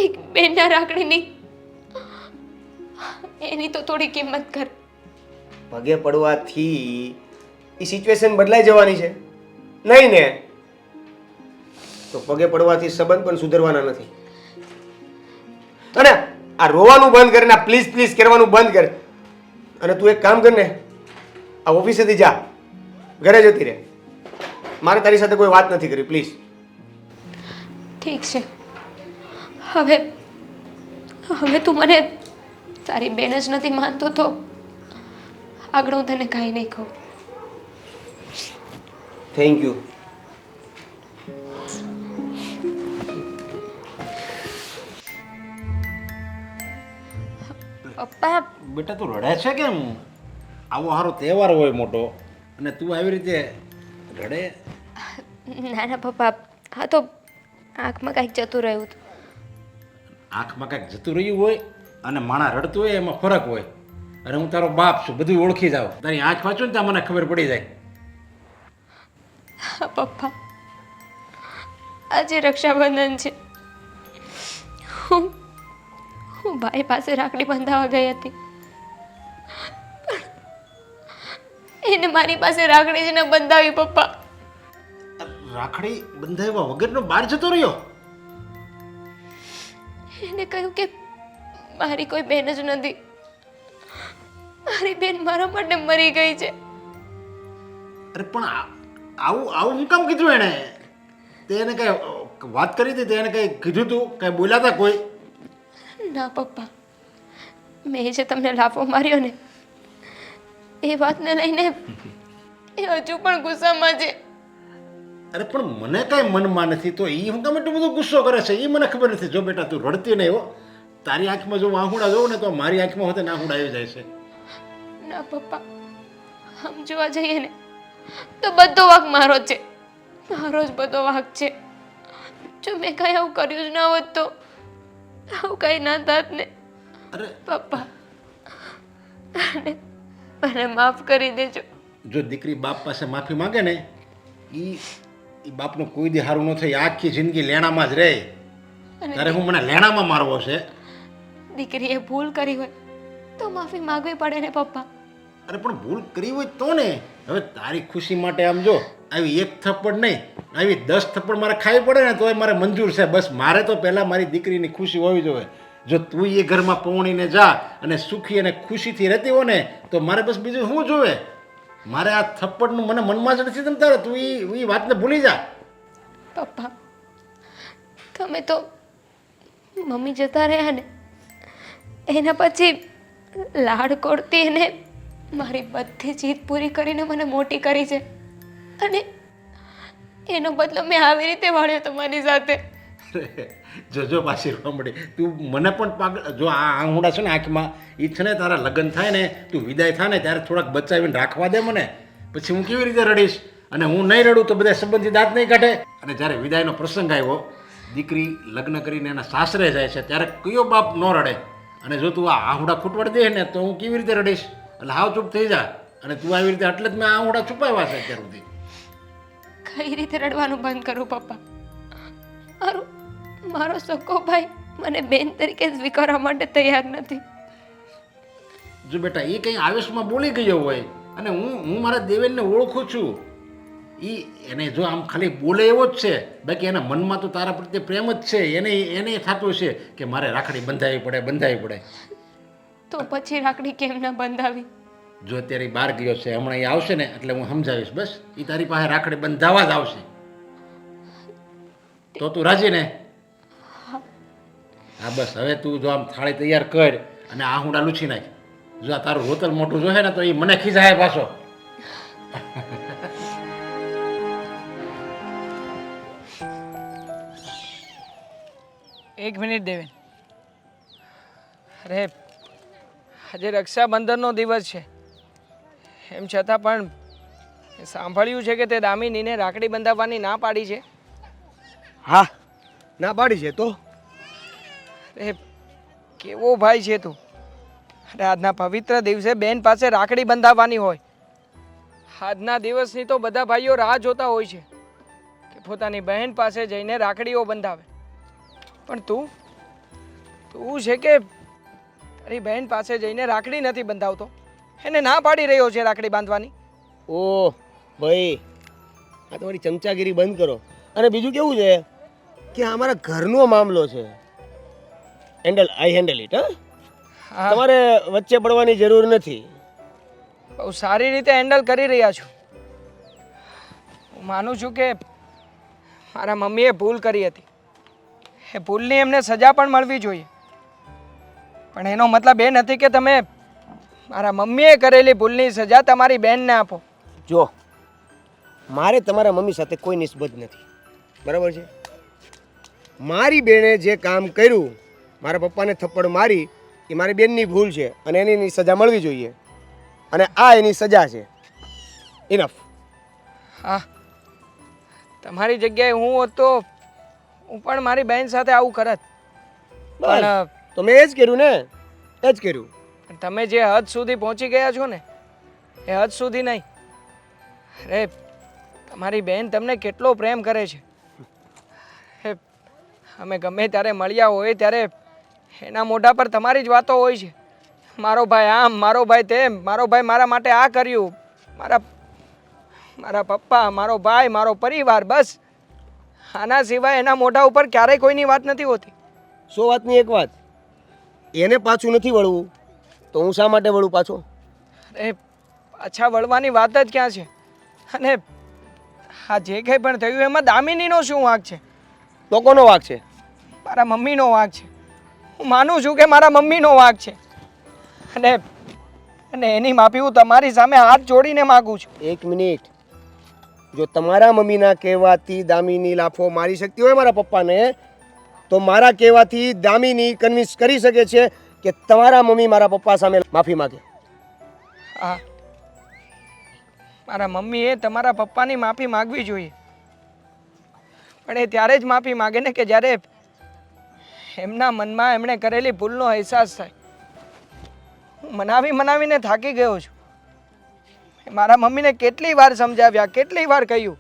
Speaker 2: એક બેનના રાખડીની એની તો થોડી કિંમત કર.
Speaker 7: પગે પડવાથી એ સિચ્યુએશન બદલાઈ જવાની છે નહીં ને? તો પગે પડવાથી સંબંધ પણ સુધરવાના નથી. અને આ રોવાનું બંધ કરીને પ્લીઝ પ્લીઝ કરવાનું બંધ કર. અને તું એક કામ કર ને, આ ઓફિસેથી જા, ઘરે જતી રહે. મારે તારી સાથે કોઈ વાત નથી કરી, પ્લીઝ.
Speaker 2: ઠીક છે. હવે હવે તું મને તારી બેન જ નથી માનતો તો આગળ હું તને કાંઈ નહીં કહું.
Speaker 7: Thank you.
Speaker 2: પપ્પા
Speaker 4: બેટા તું રડે છે કેમ? આવો સારો તહેવાર હોય મોટો અને તું આવી રીતે રડે?
Speaker 2: ના ના પપ્પા, હા તો આંખમાં કાંઈક જતું રહ્યું હતું.
Speaker 4: આંખમાં કાંઈક જતું રહ્યું હોય અને માણા રડતું હોય એમાં ફરક હોય. અને હું તારો બાપ છું, બધું ઓળખી જાઉં. તારી આંખ વાંચું ને ત્યાં મને ખબર પડી જાય.
Speaker 2: હા પપ્પા, આજે રક્ષાબંધન છે. હું ભાઈ પાસે રાખડી બંધાવવા ગઈ હતી, પણ એને મારી પાસે રાખડી જ ન બંધાવી પપ્પા.
Speaker 4: રાખડી બંધાવ્યા વગરનો બહાર જતો રહ્યો?
Speaker 2: એને કહ્યું કે મારી કોઈ બેન જ નથી, મારી બેન મારા માટે મરી ગઈ છે.
Speaker 4: અરે પણ આવું આવું હું કામ કીધું એણે? તે એને કઈ વાત કરી હતી? તે એને કઈ કીધું તું? કઈ બોલ્યા હતા કોઈ?
Speaker 2: ના પપ્પા, મેં જે તમને લાફો માર્યો ને એ વાતને લઈને એ હજુ પણ ગુસ્સામાં છે.
Speaker 4: અરે પણ મને કાંઈ મનમાં નથી તો એ હું કામ એટલો બધો ગુસ્સો કરે છે એ મને ખબર નથી. જો બેટા તું રડતી નહીં હો. તારી આંખમાં જો આંખુડા જોઉં ને તો મારી આંખમાં હોતે આંખુડા આવી જાય છે.
Speaker 2: ના પપ્પા, આમ જોવા જઈએ ને તો બધો વાંક મારો જ છે, મારો જ બધો વાંક છે. જો મેં કાંઈ આવું કર્યું જ ના હોત તો આવું કાંઈ ના થાત ને.
Speaker 4: અરે
Speaker 2: પપ્પા, મને માફ કરી દેજો.
Speaker 4: જો દીકરી બાપ પાસે માફી માંગે ને એ બાપનું કોઈ દી સારું ન થાય. આખી જિંદગી લેણામાં જ રહે. ત્યારે હું મને લેણામાં મારવો છે?
Speaker 2: દીકરીએ ભૂલ કરી હોય તો માફી માંગવી પડે ને પપ્પા.
Speaker 4: અરે પણ ભૂલ કરી હોય તો ને. હવે તારી ખુશી માટે આમ જો આવી એક થપ્પડ નહીં, આવી 10 થપ્પડ મારે ખાવી પડે ને તોય મારે મંજૂર છે. બસ મારે તો પહેલાં મારી દીકરીની ખુશી હોવી જોઈએ. જો તું એ ઘરમાં પહોંચીને જા અને સુખી અને ખુશીથી રહેતી હો ને તો મારે બસ બીજું શું જોવે? મારે આ થપ્પડનું મને મનમાં જ નથી તમતારે. તું એ વાતને ભૂલી જા.
Speaker 2: પપ્પા, તમે તો મમ્મી જતા રહ્યા ને એના પછી લાડ કોડતી અને મારી બધી જીદ પૂરી કરીને મને મોટી કરી છે, અને એનો બદલો મેં આવી રીતે વાળ્યો તમારી સાથે.
Speaker 4: જોજો પાછી રમડી તું મને પણ પાગલ. જો આ આંગુડા છે ને આંખમાં એ છે ને તારા લગ્ન થાય ને તું વિદાય થાય ને ત્યારે થોડાક બચાવીને રાખવા દે મને. પછી હું કેવી રીતે રડીશ? અને હું નહીં રડું તો બધા સંબંધી દાંત નહીં કાઢે. અને જ્યારે વિદાયનો પ્રસંગ આવ્યો, દીકરી લગ્ન કરીને એના સાસરે જાય છે ત્યારે કયો બાપ ન રડે? અને જો તું આ આંગુડા ખૂટવાડી દે ને તો હું કેવી રીતે રડીશ? એટલે હાવ ચૂપ થઈ જા. અને તું આવી રીતે એટલે જ મેં આંગુડા છુપાવ્યા છે અત્યાર સુધી.
Speaker 2: કઈ રીતે રડવાનું બંધ કરું પપ્પા? મારો સગો ભાઈ મને બેન તરીકે સ્વીકારવા માટે તૈયાર નથી.
Speaker 4: જો બેટા એ કંઈ આવેશમાં બોલી ગયો હોય અને હું મારા દેવેનને ઓળખું છું. એને જો આમ ખાલી બોલે એવો જ છે, બાકી એના મનમાં તો તારા પ્રત્યે પ્રેમ જ છે. એને થતું છે કે મારે રાખડી બંધાવી પડે.
Speaker 2: તો પછી રાખડી કેમ ના બંધાવી?
Speaker 4: જો અત્યારે બહાર ગયો છે, હમણાં એ આવશે ને એટલે હું સમજાવીશ. બસ એ તારી પાસે રાખડી બંધાવા જ આવશે. તો તું રાજી ને? હા બસ હવે તું જો આમ થાળી તૈયાર કર અને આહુડા લૂછી નાખ. જો આ તારું હોતલ મોટું જોશે ને તો એ મને ખીજાય પાછો.
Speaker 1: એક મિનિટ દેવેન. અરે આજે રક્ષાબંધનનો દિવસ છે, એમ છતાં પણ સાંભળ્યું છે કે તે દામિનીને રાખડી બંધાવવાની ના પાડી છે.
Speaker 7: હા, ના પાડી છે તો.
Speaker 1: અરે કેવો ભાઈ છે તું! અરે આજના પવિત્ર દિવસે બેન પાસે રાખડી બંધાવવાની હોય. આજના દિવસની તો બધા ભાઈઓ રાહ જોતા હોય છે કે પોતાની બહેન પાસે જઈને રાખડીઓ બંધાવે. પણ તું છે કે તારી બહેન પાસે જઈને રાખડી નથી બંધાવતો, એને ના પાડી રહ્યો છે રાખડી બાંધવાની.
Speaker 7: ઓહ ભાઈ, આ તમારી ચમચાગીરી બંધ કરો. અને બીજું કેવું છે કે આ અમારા ઘરનો મામલો છે. આઈ હેન્ડલ ઇટ. હા, તમારે વચ્ચે પડવાની જરૂર નથી.
Speaker 1: બહુ સારી રીતે હેન્ડલ કરી રહ્યા છો. હું માનું છું કે મારા મમ્મીએ ભૂલ કરી હતી. એ ભૂલની એમને સજા પણ મળવી જોઈએ. પણ એનો મતલબ એ નથી કે તમે મારા મમ્મીએ કરેલી ભૂલની સજા તમારી બહેનને આપો.
Speaker 7: જો મારે તમારા મમ્મી સાથે કોઈ નિસ્બત નથી, બરાબર છે? મારી બેને જે કામ કર્યું, મારા પપ્પાને થપ્પડ મારી, એ મારી બેનની ભૂલ છે અને એની સજા મળવી જોઈએ. અને આ એની સજા છે. ઇનફ.
Speaker 1: હા, તમારી જગ્યાએ હું હોત તો હું પણ મારી બહેન સાથે આવું કરત. પણ
Speaker 7: તો મેં એ જ કર્યું ને, એ જ કર્યું.
Speaker 1: તમે જે હદ સુધી પહોંચી ગયા છો ને એ હદ સુધી નહીં. અરે તમારી બહેન તમને કેટલો પ્રેમ કરે છે. એ અમે ગમે ત્યારે મળ્યા હોય ત્યારે એના મોઢા પર તમારી જ વાતો હોય છે. મારો ભાઈ આમ, મારો ભાઈ તેમ, મારો ભાઈ મારા માટે આ કર્યું, મારા પપ્પા, મારો ભાઈ, મારો પરિવાર, બસ આના સિવાય એના મોઢા ઉપર ક્યારેય કોઈની વાત નથી હોતી.
Speaker 7: 100 વાતની એક વાત, એને પાછું નથી વળવું તો હું શા માટે વળું પાછો?
Speaker 1: અરે પાછા વળવાની વાત જ ક્યાં છે? અને આ જે કંઈ પણ થયું એમાં દામિનીનો શું વાંક છે?
Speaker 7: તો કોનો વાંક છે?
Speaker 1: મારા મમ્મીનો વાંક છે. હું માનું છું કે મારા મમ્મીનો વાંક છે. અને એની માફી હું તમારી સામે હાથ જોડીને માગું છું.
Speaker 7: એક મિનિટ. જો તમારા મમ્મીના કહેવાથી દામિની લાફો મારી શકતી હોય મારા પપ્પાને, તો મારા કહેવાથી દામિની કન્વિન્સ કરી શકે છે કે તમારા મમ્મી મારા પપ્પા સામે માફી માગે.
Speaker 1: હા, મારા મમ્મીએ તમારા પપ્પાની માફી માગવી જોઈએ. પણ એ ત્યારે જ માફી માગે ને કે જ્યારે એમના મનમાં એમણે કરેલી ભૂલનો અહેસાસ થાય. હું મનાવીને થાકી ગયો છું. મારા મમ્મીને કેટલી વાર સમજાવ્યા, કેટલી વાર કહ્યું,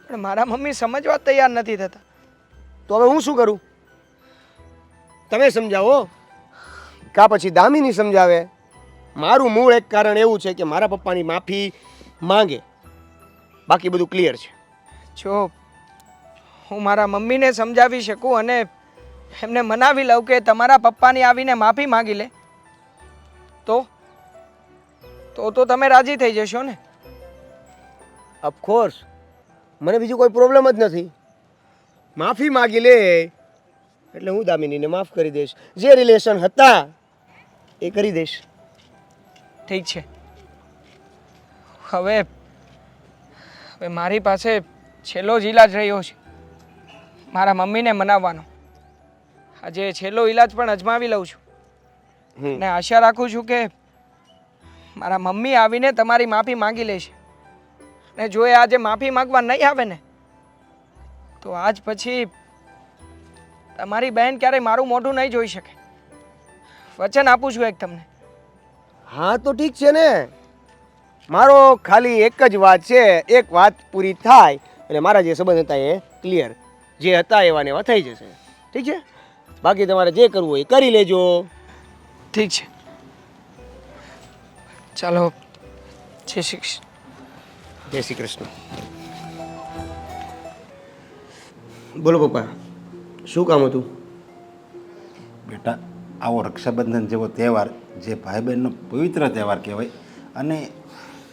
Speaker 1: પણ મારા મમ્મી સમજવા તૈયાર નથી થતા.
Speaker 7: તો હવે હું શું કરું? તમે સમજાવો કા પછી દામિની સમજાવે? મારું મૂળ એક કારણ એવું છે કે મારા પપ્પાની માફી માંગે, બાકી બધું ક્લિયર છે.
Speaker 1: જો હું મારા મમ્મીને સમજાવી શકું અને એમને મનાવી લઉં કે તમારા પપ્પાની આવીને માફી માગી લે તો તમે રાજી થઈ જશો ને?
Speaker 7: ઓફકોર્સ, મને બીજું કોઈ પ્રોબ્લેમ જ નથી. માફી માગી લે એટલે હું દામિનીને માફ કરી દઈશ. જે રિલેશન હતા એ કરી દઈશ.
Speaker 1: ઠીક છે. હવે મારી પાસે છેલ્લો જ ઈલાજ રહ્યો છે, મારા મમ્મીને મનાવવાનો. આજે છેલ્લો ઈલાજ પણ અજમાવી લઉં છું અને આશા રાખું છું કે મારા મમ્મી આવીને તમારી માફી માંગી લેશે. અને જો એ આજે માફી માંગવા નહીં આવે ને તો આજ પછી તમારી બહેન ક્યારેય મારું મોઢું નહીં જોઈ શકે. વચન આપું છું એક તમને.
Speaker 7: હા તો ઠીક છે ને. મારો ખાલી એક જ વાત છે, એક વાત પૂરી થાય એટલે મારા જે સંબંધ હતા એ ક્લિયર, જે હતા એવા ને એવા થઈ જશે. ઠીક છે? બાકી તમારે જે કરવું હોય એ કરી લેજો.
Speaker 1: ઠીક છે, ચાલો. જય શ્રી કૃષ્ણ.
Speaker 7: જય શ્રી કૃષ્ણ. બોલો પપ્પા, શું કામ હતું?
Speaker 4: બેટા, આવો રક્ષાબંધન જેવો તહેવાર જે ભાઈ બહેનનો પવિત્ર તહેવાર કહેવાય, અને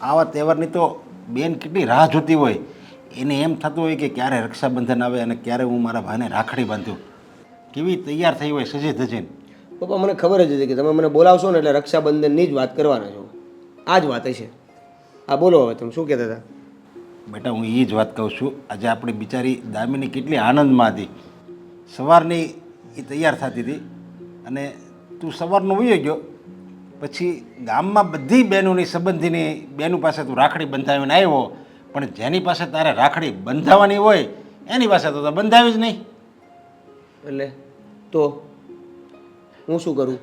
Speaker 4: આવા તહેવારની તો બેન કેટલી રાહ જોતી હોય. એને એમ થતું હોય કે ક્યારે રક્ષાબંધન આવે અને ક્યારે હું મારા ભાઈને રાખડી બાંધું. કેવી તૈયાર થઈ હોય સજી ધજીને.
Speaker 7: પપ્પા, મને ખબર જ હતી કે તમે મને બોલાવશો ને એટલે રક્ષાબંધનની જ વાત કરવાના છો. આ જ વાત હશે. હા બોલો, હવે તમે શું કહેતા હતા?
Speaker 4: બેટા, હું એ જ વાત કહું છું. આજે આપણી બિચારી દામિની કેટલી આનંદમાં હતી. સવારની એ તૈયાર થતી હતી અને તું સવારનો વયો ગયો. પછી ગામમાં બધી બહેનોની સંબંધીની બહેનો પાસે તું રાખડી બંધાવીને આવ્યો, પણ જેની પાસે તારે રાખડી બંધાવવાની હોય એની પાસે તો બંધાવી જ નહીં.
Speaker 7: એટલે તો હું શું કરું?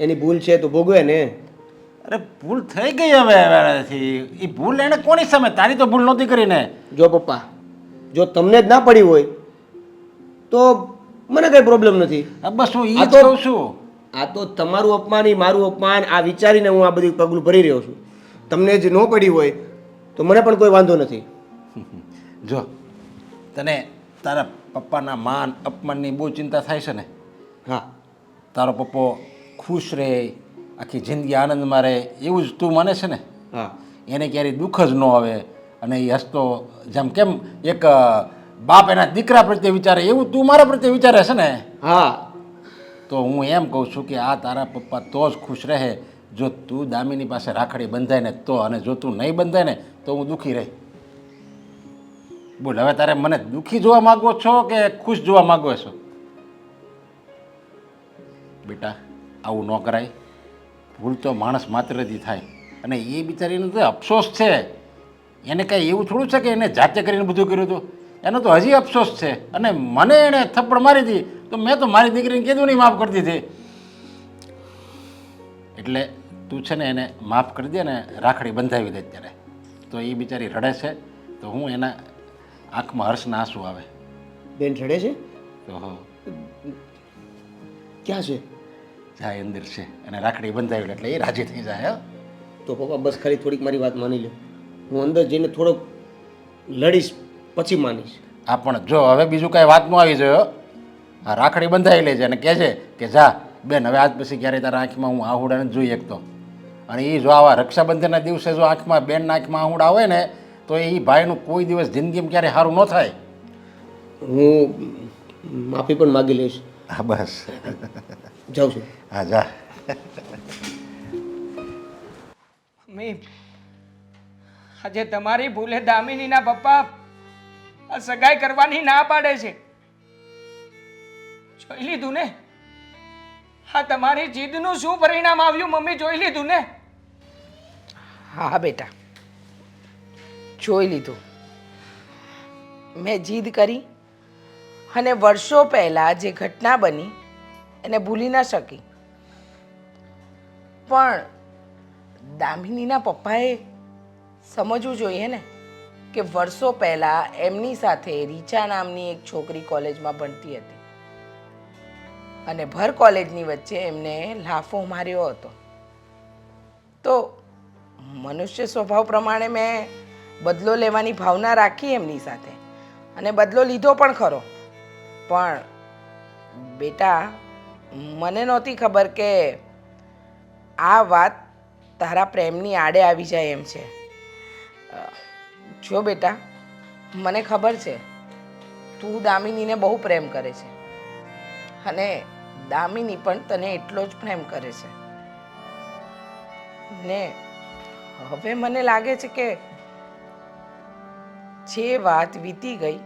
Speaker 7: એની ભૂલ છે તો ભોગવે ને.
Speaker 4: અરે ભૂલ થઈ ગઈ હવેથી. એ ભૂલ એણે કોની સામે? તારી તો ભૂલ નહોતી કરીને.
Speaker 7: જો પપ્પા, જો તમને જ ના પડી હોય તો મને કઈ પ્રોબ્લેમ નથી.
Speaker 4: હા બસ હું એ
Speaker 7: આ
Speaker 4: જ
Speaker 7: તો-
Speaker 4: કહું છું.
Speaker 7: આ તો તમારું અપમાન ઈ મારું અપમાન, આ વિચારીને હું આ બધું પગલું ભરી રહ્યો છું. તમને જ ન પડી હોય તો મને પણ કોઈ વાંધો નથી.
Speaker 4: જો તને તારા પપ્પાના માન અપમાનની બહુ ચિંતા થાય છે ને?
Speaker 7: હા,
Speaker 4: તારો પપ્પો ખુશ રહે, આખી જિંદગી આનંદમાં રહે એવું જ તું માને છે ને?
Speaker 7: હા
Speaker 4: એને ક્યારેય દુઃખ જ ન આવે અને એ હસતો જેમ કેમ એક બાપ એના દીકરા પ્રત્યે વિચારે એવું તું મારા પ્રત્યે વિચારે છે ને?
Speaker 7: હા
Speaker 4: તો હું એમ કહું છું કે આ તારા પપ્પા તો જ ખુશ રહે જો તું દામિની પાસે રાખડી બંધાય ને તો, અને જો તું નહીં બંધાય ને તો હું દુઃખી રહી. બોલ હવે તારે મને દુઃખી જોવા માગો છો કે ખુશ જોવા માગો છો? બેટા આવું ન કરાય. ભૂલ તો માણસ માત્રથી થાય અને એ બિચારીનો તો અફસોસ છે. એને કાંઈ એવું થોડું છે કે એને જાતે કરીને બધું કર્યું હતું. એનો તો હજી અફસોસ છે અને મને એણે થપ્પડ મારી હતી તો મેં તો મારી દીકરીને કીધું નહીં માફ કરી દીધી. એટલે તું છે ને એને માફ કરી દે ને રાખડી બંધાવી દે અત્યારે. તો એ બિચારી રડે છે તો હું એના આંખમાં હર્ષના આંસુ આવે.
Speaker 7: બેન રડે છે?
Speaker 4: તો
Speaker 7: ક્યાં છે?
Speaker 4: જાય અંદર છે અને રાખડી બંધાવી એટલે એ રાજી થઈ જાય.
Speaker 7: તો પપ્પા બસ ખાલી થોડીક મારી વાત માની લે. હું અંદર જઈને થોડોક લડીશ પછી માનીશ.
Speaker 4: હા પણ જો હવે બીજું કાંઈ વાત ન આવી જોઈએ. હા રાખડી બંધાવી લેજે અને કહે છે કે જા બેન હવે આજ પછી ક્યારેય તારા આંખમાં હું આહુડા નથી જોઈ શકતો. અને એ જો આવા રક્ષાબંધનના દિવસે જો આંખમાં બેનના આંખમાં આહુડા હોય ને તો એ ભાઈનું કોઈ દિવસ જિંદગીમાં ક્યારેય સારું ન થાય.
Speaker 7: હું માફી પણ માગી લઈશ.
Speaker 4: હા બસ
Speaker 7: જાઉં છું.
Speaker 4: હા જા.
Speaker 1: મમ્મી, આજે તમારી ભૂલે દામિનીના પપ્પા આ સગાઈ કરવાની ના પાડે છે. જોઈ લીધું ને હા તમારી જીદનું શું પરિણામ આવ્યું મમ્મી? જોઈ લીધું ને?
Speaker 3: હા બેટા, જોઈ લીધું. મેં જીદ કરી અને વર્ષો પહેલાં જે ઘટના બની એને ભૂલી ન શકી. પણ દામિનીના પપ્પાએ સમજવું જોઈએ ને કે વર્ષો પહેલાં એમની સાથે રીચા નામની એક છોકરી કોલેજમાં ભણતી હતી અને ભર કોલેજની વચ્ચે એમને લાફો માર્યો હતો. તો મનુષ્ય સ્વભાવ પ્રમાણે મેં બદલો લેવાની ભાવના રાખી એમની સાથે અને બદલો લીધો પણ ખરો. પણ બેટા મને નહોતી ખબર કે આ વાત તારા પ્રેમની આડે આવી જાય એમ છે. જો બેટા મને ખબર છે તું દામિનીને બહુ પ્રેમ કરે છે અને દામિની પણ તને એટલો જ પ્રેમ કરે છે ને હવે મને લાગે છે કે જે વાત વીતી ગઈ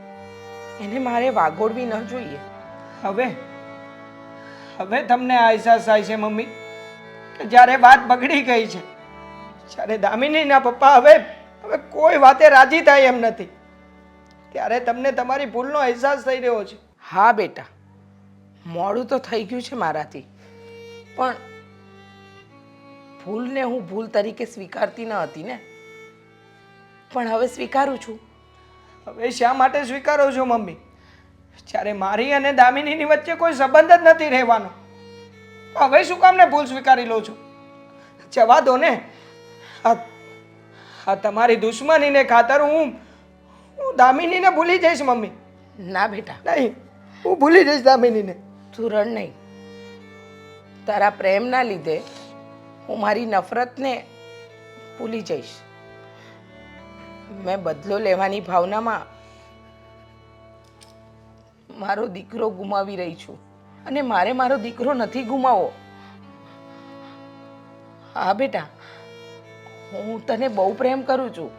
Speaker 3: એને મારે વાગોળવી ન જોઈએ.
Speaker 1: હવે હવે તમને આ અહેસાસ થાય છે મમ્મી કે જ્યારે વાત બગડી ગઈ છે, જ્યારે દામિનીના પપ્પા હવે હવે કોઈ વાતે રાજી થાય એમ નથી, ત્યારે તમને તમારી ભૂલનો અહેસાસ થઈ રહ્યો છે.
Speaker 3: હા બેટા, મોડું તો થઈ ગયું છે મારાથી, પણ ભૂલને હું ભૂલ તરીકે સ્વીકારતી ન હતી ને, પણ હવે સ્વીકારું છું.
Speaker 1: હવે શા માટે સ્વીકારો છો મમ્મી? જ્યારે મારી અને દામિનીની વચ્ચે કોઈ સંબંધ જ નથી રહેવાનો, હવે શું કામને ભૂલ સ્વીકારી લો છો? જવા દો ને. આ તમારી દુશ્મનીને ખાતર હું દામિનીને ભૂલી જઈશ મમ્મી.
Speaker 3: ના બેટા,
Speaker 1: નહીં, હું ભૂલી જઈશ દામિનીને.
Speaker 3: તું રડ નહીં. તારા પ્રેમના લીધે હું મારી નફરતને ભૂલી જઈશ. મેં બદલો લેવાની ભાવનામાં મારો દીકરો ગુમાવી રહી છું અને મારે મારો દીકરો નથી ગુમાવવો. હા બેટા, હું તને બહુ પ્રેમ કરું છું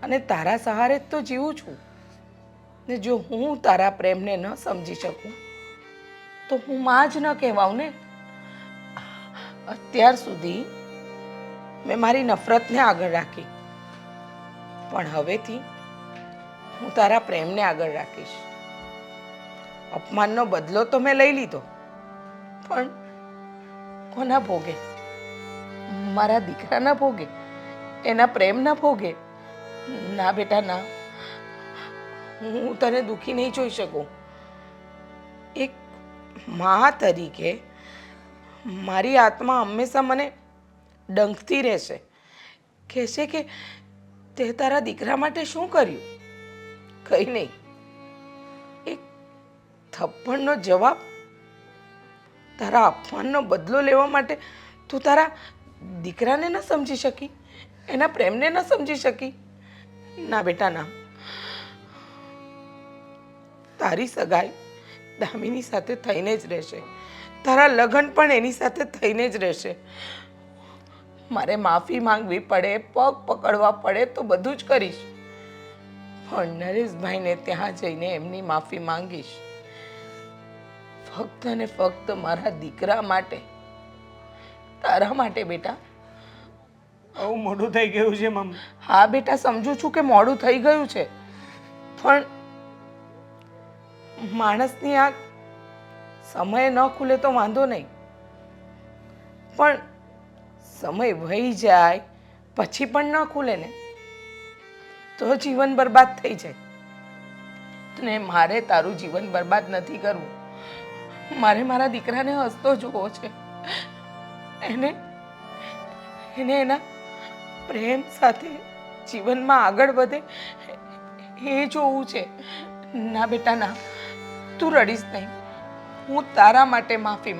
Speaker 3: અને તારા સહારે જ તો જીવું છું ને જો હું તારા પ્રેમને ન સમજી શકું તો હું માં જ ન કહેવાઉં ને. અત્યાર સુધી મેં મારી નફરતને આગળ રાખી, પણ હવેથી હું તારા પ્રેમને આગળ રાખીશ. અપમાનનો બદલો તો મેં લઈ લીધો, પણ કોના ભોગે? મારા દીકરાના ભોગે, એના પ્રેમના ભોગે? ના બેટા ના, હું તને દુઃખી નહીં જોઈ શકું. એક મા તરીકે મારી આત્મા હંમેશા મને ડંખતી રહેશે, કહેશે કે તે તારા દીકરા માટે શું કર્યું? કંઈ નહીં, એક થપ્પડનો જવાબ તારા અપમાનનો બદલો લેવા માટે તું તારા દીકરાને ન સમજી શકી, એના પ્રેમને ન સમજી શકી? ના બેટા ના, તારી સગાઈ દામિની સાથે થઈને જ રહેશે, તારા લગ્ન પણ એની સાથે થઈને જ રહેશે. મારે માફી માંગવી પડે, પગ પકડવા પડે તો બધું જ કરીશ, પણ નરેશભાઈને ત્યાં જઈને એમની માફી માંગીશ, ફક્ત ને ફક્ત મારા દીકરા માટે, તારા માટે બેટા.
Speaker 1: આવું મોડું થઈ ગયું છે મમ્મી.
Speaker 3: હા બેટા, સમજુ છું કે મોડું થઈ ગયું છે, પણ માણસની આંખ સમય ન ખુલે તો વાંધો નહીં, પણ સમય વહી જાય પછી પણ ન ખુલે ને તો જીવન બરબાદ થઈ જાય. ને મારે તારું જીવન બરબાદ નથી કરવું. મારે મારા દીકરાને હસતો જોવો છે, એને એના પ્રેમ સાથે જીવનમાં આગળ વધે એ જોવું છે. ના બેટા ના, તું રડીશ નહીં. હું તારા માટે માફી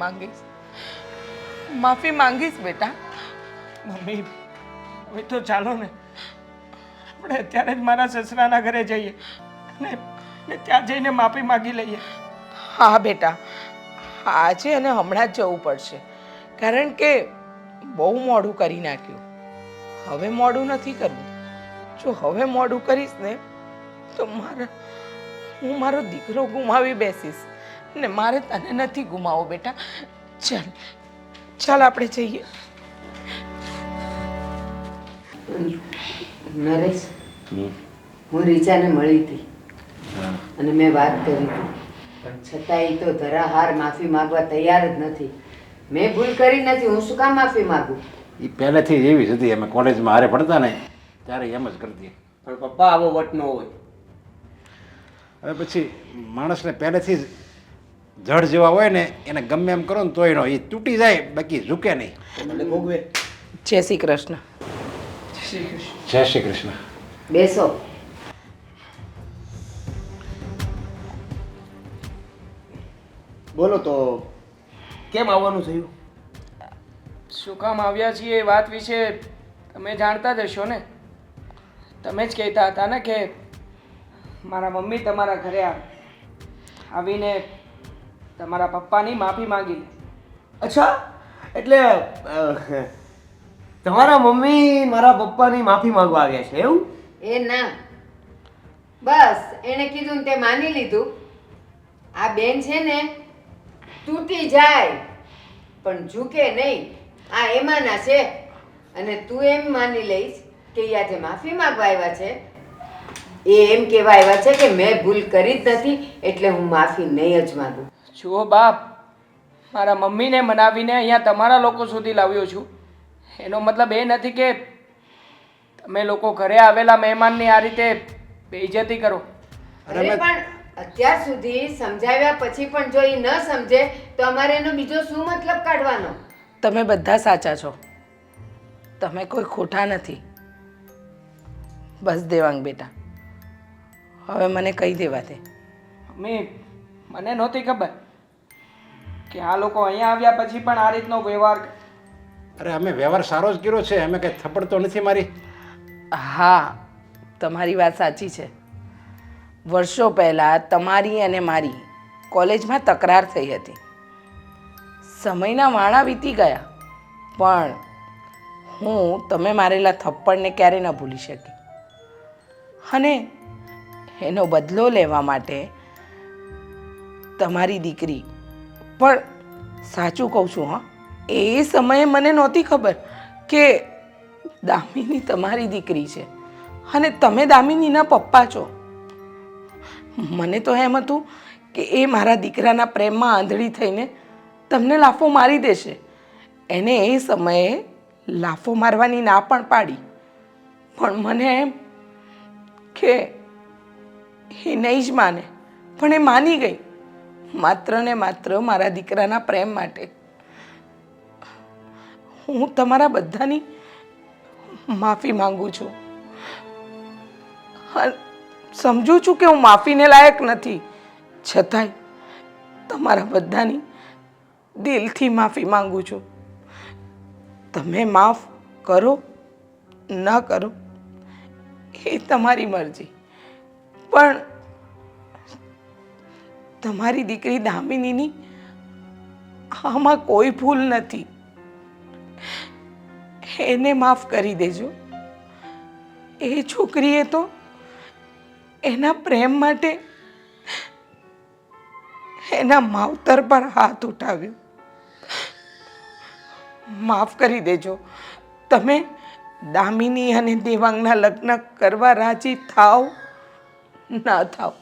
Speaker 3: માંગીશ બેટા.
Speaker 1: મમ્મી હવે તો ચાલો ને, આપણે અત્યારે જ મારા સસરાના ઘરે જઈએ ને ત્યાં જઈને માફી માગી લઈએ.
Speaker 3: હા બેટા, આજે અને હમણાં જ જવું પડશે, કારણ કે બહુ મોડું કરી નાખ્યું. હવે મોડું નથી કરવું. જો હવે મોડું કરીશ ને તો હું મારો દીકરો ગુમાવી બેસીશ, ને મારે તને નથી ગુમાવો બેટા. ચાલ આપણે જઈએ.
Speaker 6: નરેશ, હું રીચાને મળી હતી અને મેં વાત કરી હતી, પણ છતાં એ તો ધરાહાર માફી માંગવા તૈયાર જ નથી. મેં ભૂલ કરી નથી, હું શું કામ માફી માંગું?
Speaker 4: એ પહેલેથી જ એવી જ હતી. અમે કોલેજમાં હારે ભણતા ને ત્યારે એમ જ કરતી.
Speaker 7: પણ પપ્પા આવો વટ ન હોય.
Speaker 4: હવે પછી માણસને પહેલેથી જ જડ જેવા હોય ને એને ગમે એમ કરો ને તોય નો એ તૂટી જાય, બાકી ઝૂકે નહીં.
Speaker 7: એટલે ભોગવે.
Speaker 3: જય શ્રી કૃષ્ણ.
Speaker 4: જય શ્રી કૃષ્ણ.
Speaker 6: બેસો.
Speaker 7: બોલો તો કેમ આવવાનું થયું?
Speaker 1: શું કામ આવ્યા છીએ એ વાત વિશે તમે જાણતા જ હશો ને. તમે જ કહેતા હતા ને કે મારા મમ્મી તમારા ઘરે આવીને તમારા પપ્પાની માફી માંગી લે.
Speaker 7: અચ્છા, એટલે તમારા મમ્મી મારા પપ્પાની માફી માંગવા આવ્યા છે એવું?
Speaker 6: એ ના, બસ એણે કીધું ને તે માની લીધું. આ બેન છે ને તૂટી જાય પણ ઝૂકે નહીં, આ એમાંના છે. અને તું એમ માની લઈશ કે એ આજે માફી માંગવા આવ્યા છે, એ એમ કહેવા આવ્યા છે કે મેં ભૂલ કરી જ નથી એટલે હું માફી નહીં જ માંગુ.
Speaker 1: જુઓ બાપ, મારા મમ્મીને મનાવીને અહીંયા તમારા લોકો સુધી લાવ્યો છું. એનો મતલબ એ નથી કે તમે લોકો ઘરે આવેલા મહેમાનની આ રીતે બેઇજ્જતી કરો.
Speaker 6: અરે પણ અત્યાર સુધી સમજાવ્યા પછી પણ જો એ ન સમજે તો અમારે એનો બીજો શું મતલબ કાઢવાનો?
Speaker 3: તમે બધા સાચા છો, તમે કોઈ ખોટા નથી. બસ દેવાંગ બેટા, હવે મને કહી દેવા દે.
Speaker 1: મમ્મી, મને નહોતી ખબર કે આ લોકો અહીંયા આવ્યા પછી પણ આ રીતનો વ્યવહાર.
Speaker 4: અરે અમે વ્યવહાર સારો જ કર્યો છે, અમે કંઈ થપ્પડ તો નથી મારી.
Speaker 3: હા, તમારી વાત સાચી છે. વર્ષો પહેલાં તમારી અને મારી કોલેજમાં તકરાર થઈ હતી. સમયના વાણા વીતી ગયા, પણ હું તમે મારેલા થપ્પડને ક્યારેય ન ભૂલી શકી. અને એનો બદલો લેવા માટે તમારી દીકરી, પણ સાચું કહું છું હા, એ સમયે મને નહોતી ખબર કે દામિની તમારી દીકરી છે અને તમે દામિનીના પપ્પા છો. મને તો એમ હતું કે એ મારા દીકરાના પ્રેમમાં આંધળી થઈને તમને લાફો મારી દેશે. એને એ સમયે લાફો મારવાની ના પણ પાડી, પણ મને એમ કે એ નહીં જ માને, પણ એ માની ગઈ માત્ર ને માત્ર મારા દીકરાના પ્રેમ માટે. હું તમારા બધાની માફી માંગુ છું. સમજુ છું કે હું માફીને લાયક નથી, છતાંય તમારા બધાની દિલથી માફી માંગુ છું. તમે માફ કરો ન કરો એ તમારી મરજી, પણ તમારી દીકરી દામિનીની આમાં કોઈ ભૂલ નથી. એને માફ કરી દેજો. એ છોકરીએ તો એના પ્રેમ માટે એના માવતર પર હાથ ઉઠાવ્યો. માફ કરી દેજો. તમે દામિની અને દેવાંગના લગ્ન કરવા રાજી થાવ ના થાવ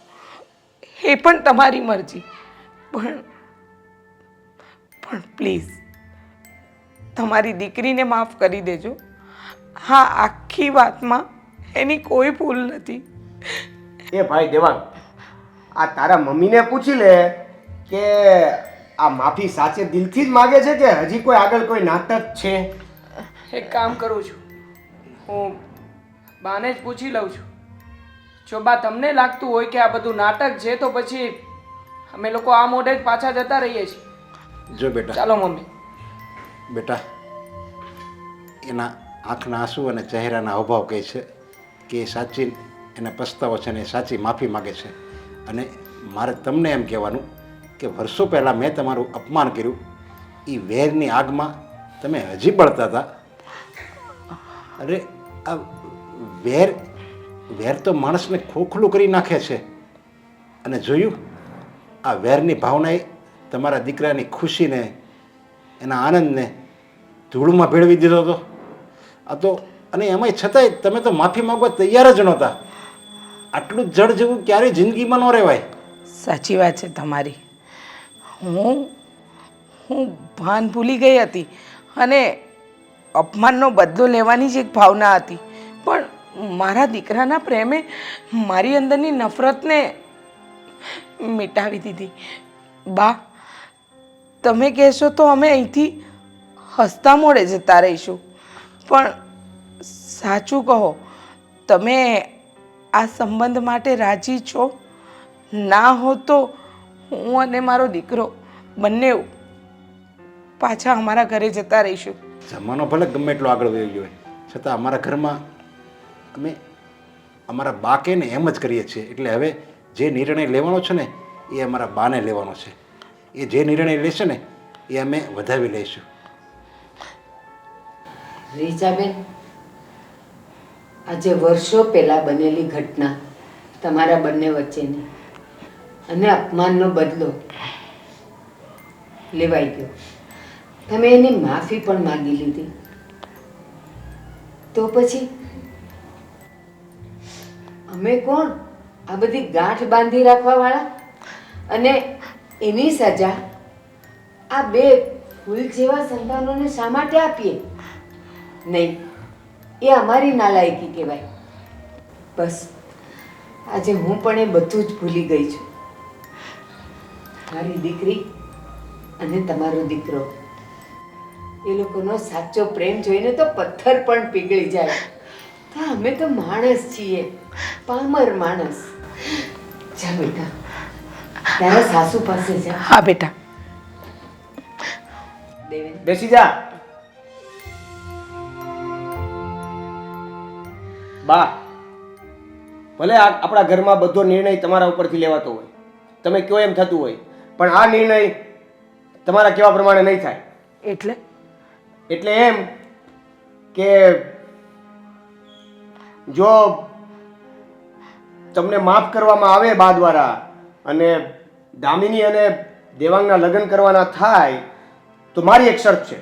Speaker 3: એ પણ તમારી મરજી, પણ પ્લીઝ તમારી દીકરીને માફ કરી દેજો. હા, આખી વાતમાં એની કોઈ ભૂલ નથી.
Speaker 7: એ ભાઈ દેવાંગ, આ તારા મમ્મીને પૂછી લે કે આ માફી સાચે દિલથી જ માગે છે કે હજી કોઈ આગળ કોઈ નાટક છે?
Speaker 1: એક કામ કરું છું, હું બાને જ પૂછી લઉં છું. જો બા તમને લાગતું હોય કે આ બધું નાટક છે તો પછી અમે લોકો આ મોઢે જ પાછા જતા રહીએ છીએ.
Speaker 4: જો બેટા,
Speaker 1: ચાલો મમ્મી.
Speaker 4: બેટા, એના આંખના આંસુ અને ચહેરાના હાવભાવ કહે છે કે એ સાચી એને પસ્તાવો છે અને એ સાચી માફી માગે છે. અને મારે તમને એમ કહેવાનું કે વર્ષો પહેલાં મેં તમારું અપમાન કર્યું, એ વેરની આગમાં તમે હજી બળતા હતા. અરે આ વેર તો માણસને ખોખલું કરી નાખે છે. અને જોયું, આ વેરની ભાવનાએ તમારા દીકરાની ખુશીને એના આનંદને ધૂળમાં ભેળવી દીધો હતો. આ તો અને એમાંય છતાંય તમે તો માફી માંગવા તૈયાર જ નહોતા. આટલું જડ જેવું ક્યારેય જિંદગીમાં ન રહેવાય.
Speaker 3: સાચી વાત છે તમારી. હું ભાન ભૂલી ગઈ હતી અને અપમાનનો બદલો લેવાની જ એક ભાવના હતી, પણ મારા દીકરાના પ્રેમે મારી અંદરની નફરતને મિટાવી દીધી. બા, તમે કહેશો તો અમે અહીંથી હસતા મોડે જતા રહીશું, પણ સાચું કહો, તમે આ સંબંધ માટે રાજી છો? ના હો તો હું અને મારો દીકરો બંને પાછા અમારા ઘરે જતા રહીશું.
Speaker 4: જમાનો ભલે ગમે એટલો આગળ વહી ગયો હોય, છતાં અમારા ઘરમાં અમે અમારા બા કે ને એમ જ કરીએ છીએ. એટલે હવે જે નિર્ણય લેવાનો છે ને એ અમારા બાને લેવાનો છે. એ જે નિર્ણય લેશે ને એ અમે વધાવી લઈશું.
Speaker 6: રીચાબેન, આજે વર્ષો પહેલા બનેલી ઘટના તમારા બંને વચ્ચેની અને અપમાનનો બદલો લેવાઈ ગયો. તમે એની માફી પણ માંગી લીધી. તો પછી અમે કોણ આ બધી ગાંઠ બાંધી રાખવા વાળા? અને એની સજા આ બે ફૂલ જેવા સંતાનોને શા માટે આપીએ? નહીં, એ અમારી નાલાયકી કહેવાય. બસ આજે હું પણ એ બધું જ ભૂલી ગઈ છું. મારી દીકરી અને તમારો દીકરો, એ લોકોનો સાચો પ્રેમ જોઈને તો પથ્થર પણ પીગળી જાય. તો અમે તો માણસ છીએ, પામર માણસ. જા બેટા, તારા સાસુ પાસે જા.
Speaker 3: હા બેટા.
Speaker 6: દેવેન,
Speaker 7: બેસી જા. બા, ભલે આપણા ઘરમાં બધો નિર્ણય તમારા ઉપરથી લેવાતો હોય, તમે કયો એમ થતું હોય, પણ આ નિર્ણય તમારા કહેવા પ્રમાણે નહીં થાય. એટલે એમ કે જો તમને માફ કરવામાં આવે બા દ્વારા અને દામિની અને દેવાંગના લગ્ન કરવાના થાય તો મારી એક શરત છે.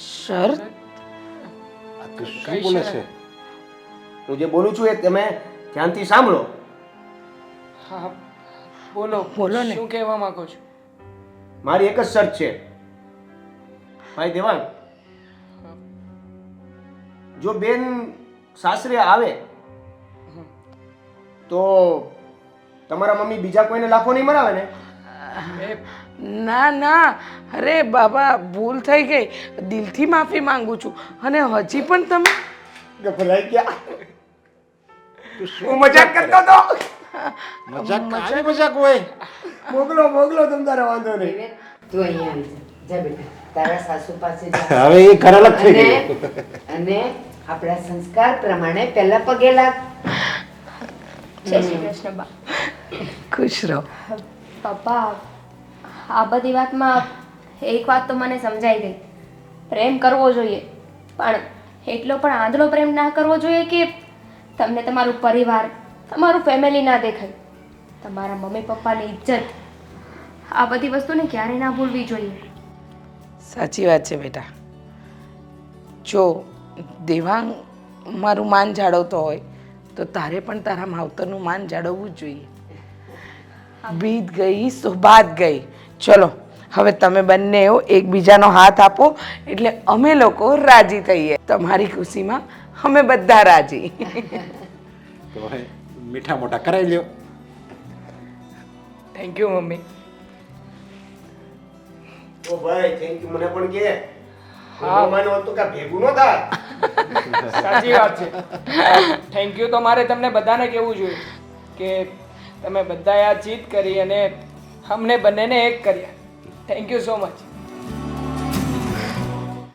Speaker 3: શરત?
Speaker 4: આ તો શું બોલે છે?
Speaker 7: હું જે બોલું છું એ તમે ધ્યાનથી સાંભળો.
Speaker 1: હા, બોલો
Speaker 3: બોલો ને.
Speaker 1: શું કહેવા માંગો છો?
Speaker 7: મારી એક જ શરત છે ભાઈ દેવાંગ. જો બેન સાસરે આવે તો તમારા મમ્મી બીજા કોઈને લાફો નહીં મરાવે ને?
Speaker 3: ના ના, અરે બાબા, ભૂલ થઈ ગઈ. દિલથી માફી માંગુ છું. અને હજી પણ તમે
Speaker 7: ગભરાઈ ગયા. હું મજાક કરતો હતો.
Speaker 4: મજાક કાંઈ મજાક હોય.
Speaker 7: મોકલો તમ તારે, વાંધો નહીં.
Speaker 6: દેવેન, તું અહીંયા આવી જા બેટા તારા સાસુ પાસે જા
Speaker 4: હવે એ ઘર અલગ થઈ
Speaker 6: અને
Speaker 4: ગયું
Speaker 6: અને આપણા સંસ્કાર પ્રમાણે પહેલા પગે લાગ
Speaker 2: જય શ્રી કૃષ્ણ બા.
Speaker 3: ખુશ રહો.
Speaker 2: પપ્પા આ બધી વાતમાં એક વાત તો મને સમજાઈ ગઈ. પ્રેમ કરવો જોઈએ પણ એટલો પણ આંધળો પ્રેમ ના કરવો જોઈએ કે તમને તમારું પરિવાર તમારું ફેમિલી ના દેખાય. તમારા મમ્મી પપ્પાની ઇજ્જત આ બધી વસ્તુને ક્યારેય ના ભૂલવી જોઈએ.
Speaker 3: સાચી વાત છે બેટા. જો દેવાંગ મારું માન જાળવતો હોય તો તારે પણ તારા માવતરનું માન જાળવવું જ જોઈએ. બીત ગઈ સો બાત ગઈ. ચલો હવે તમે બંને એકબીજાનો હાથ આપો એટલે અમે લોકો રાજી થઈએ. તમારી ખુશીમાં અમે બધા રાજી.
Speaker 4: તો હવે મીઠા મોટા કરાવી લ્યો.
Speaker 1: Thank you mummy.
Speaker 7: ઓ ભાઈ થેન્ક યુ મને પણ કે હા માનો તો કા ભેગું ન થાય.
Speaker 1: સાચી વાત છે. થેન્ક યુ તો મારે તમને બધાને કહેવું જોઈએ કે તમે બધાએ આ જીત કરી અને અમને બંનેને એક કર્યા. Thank you so much.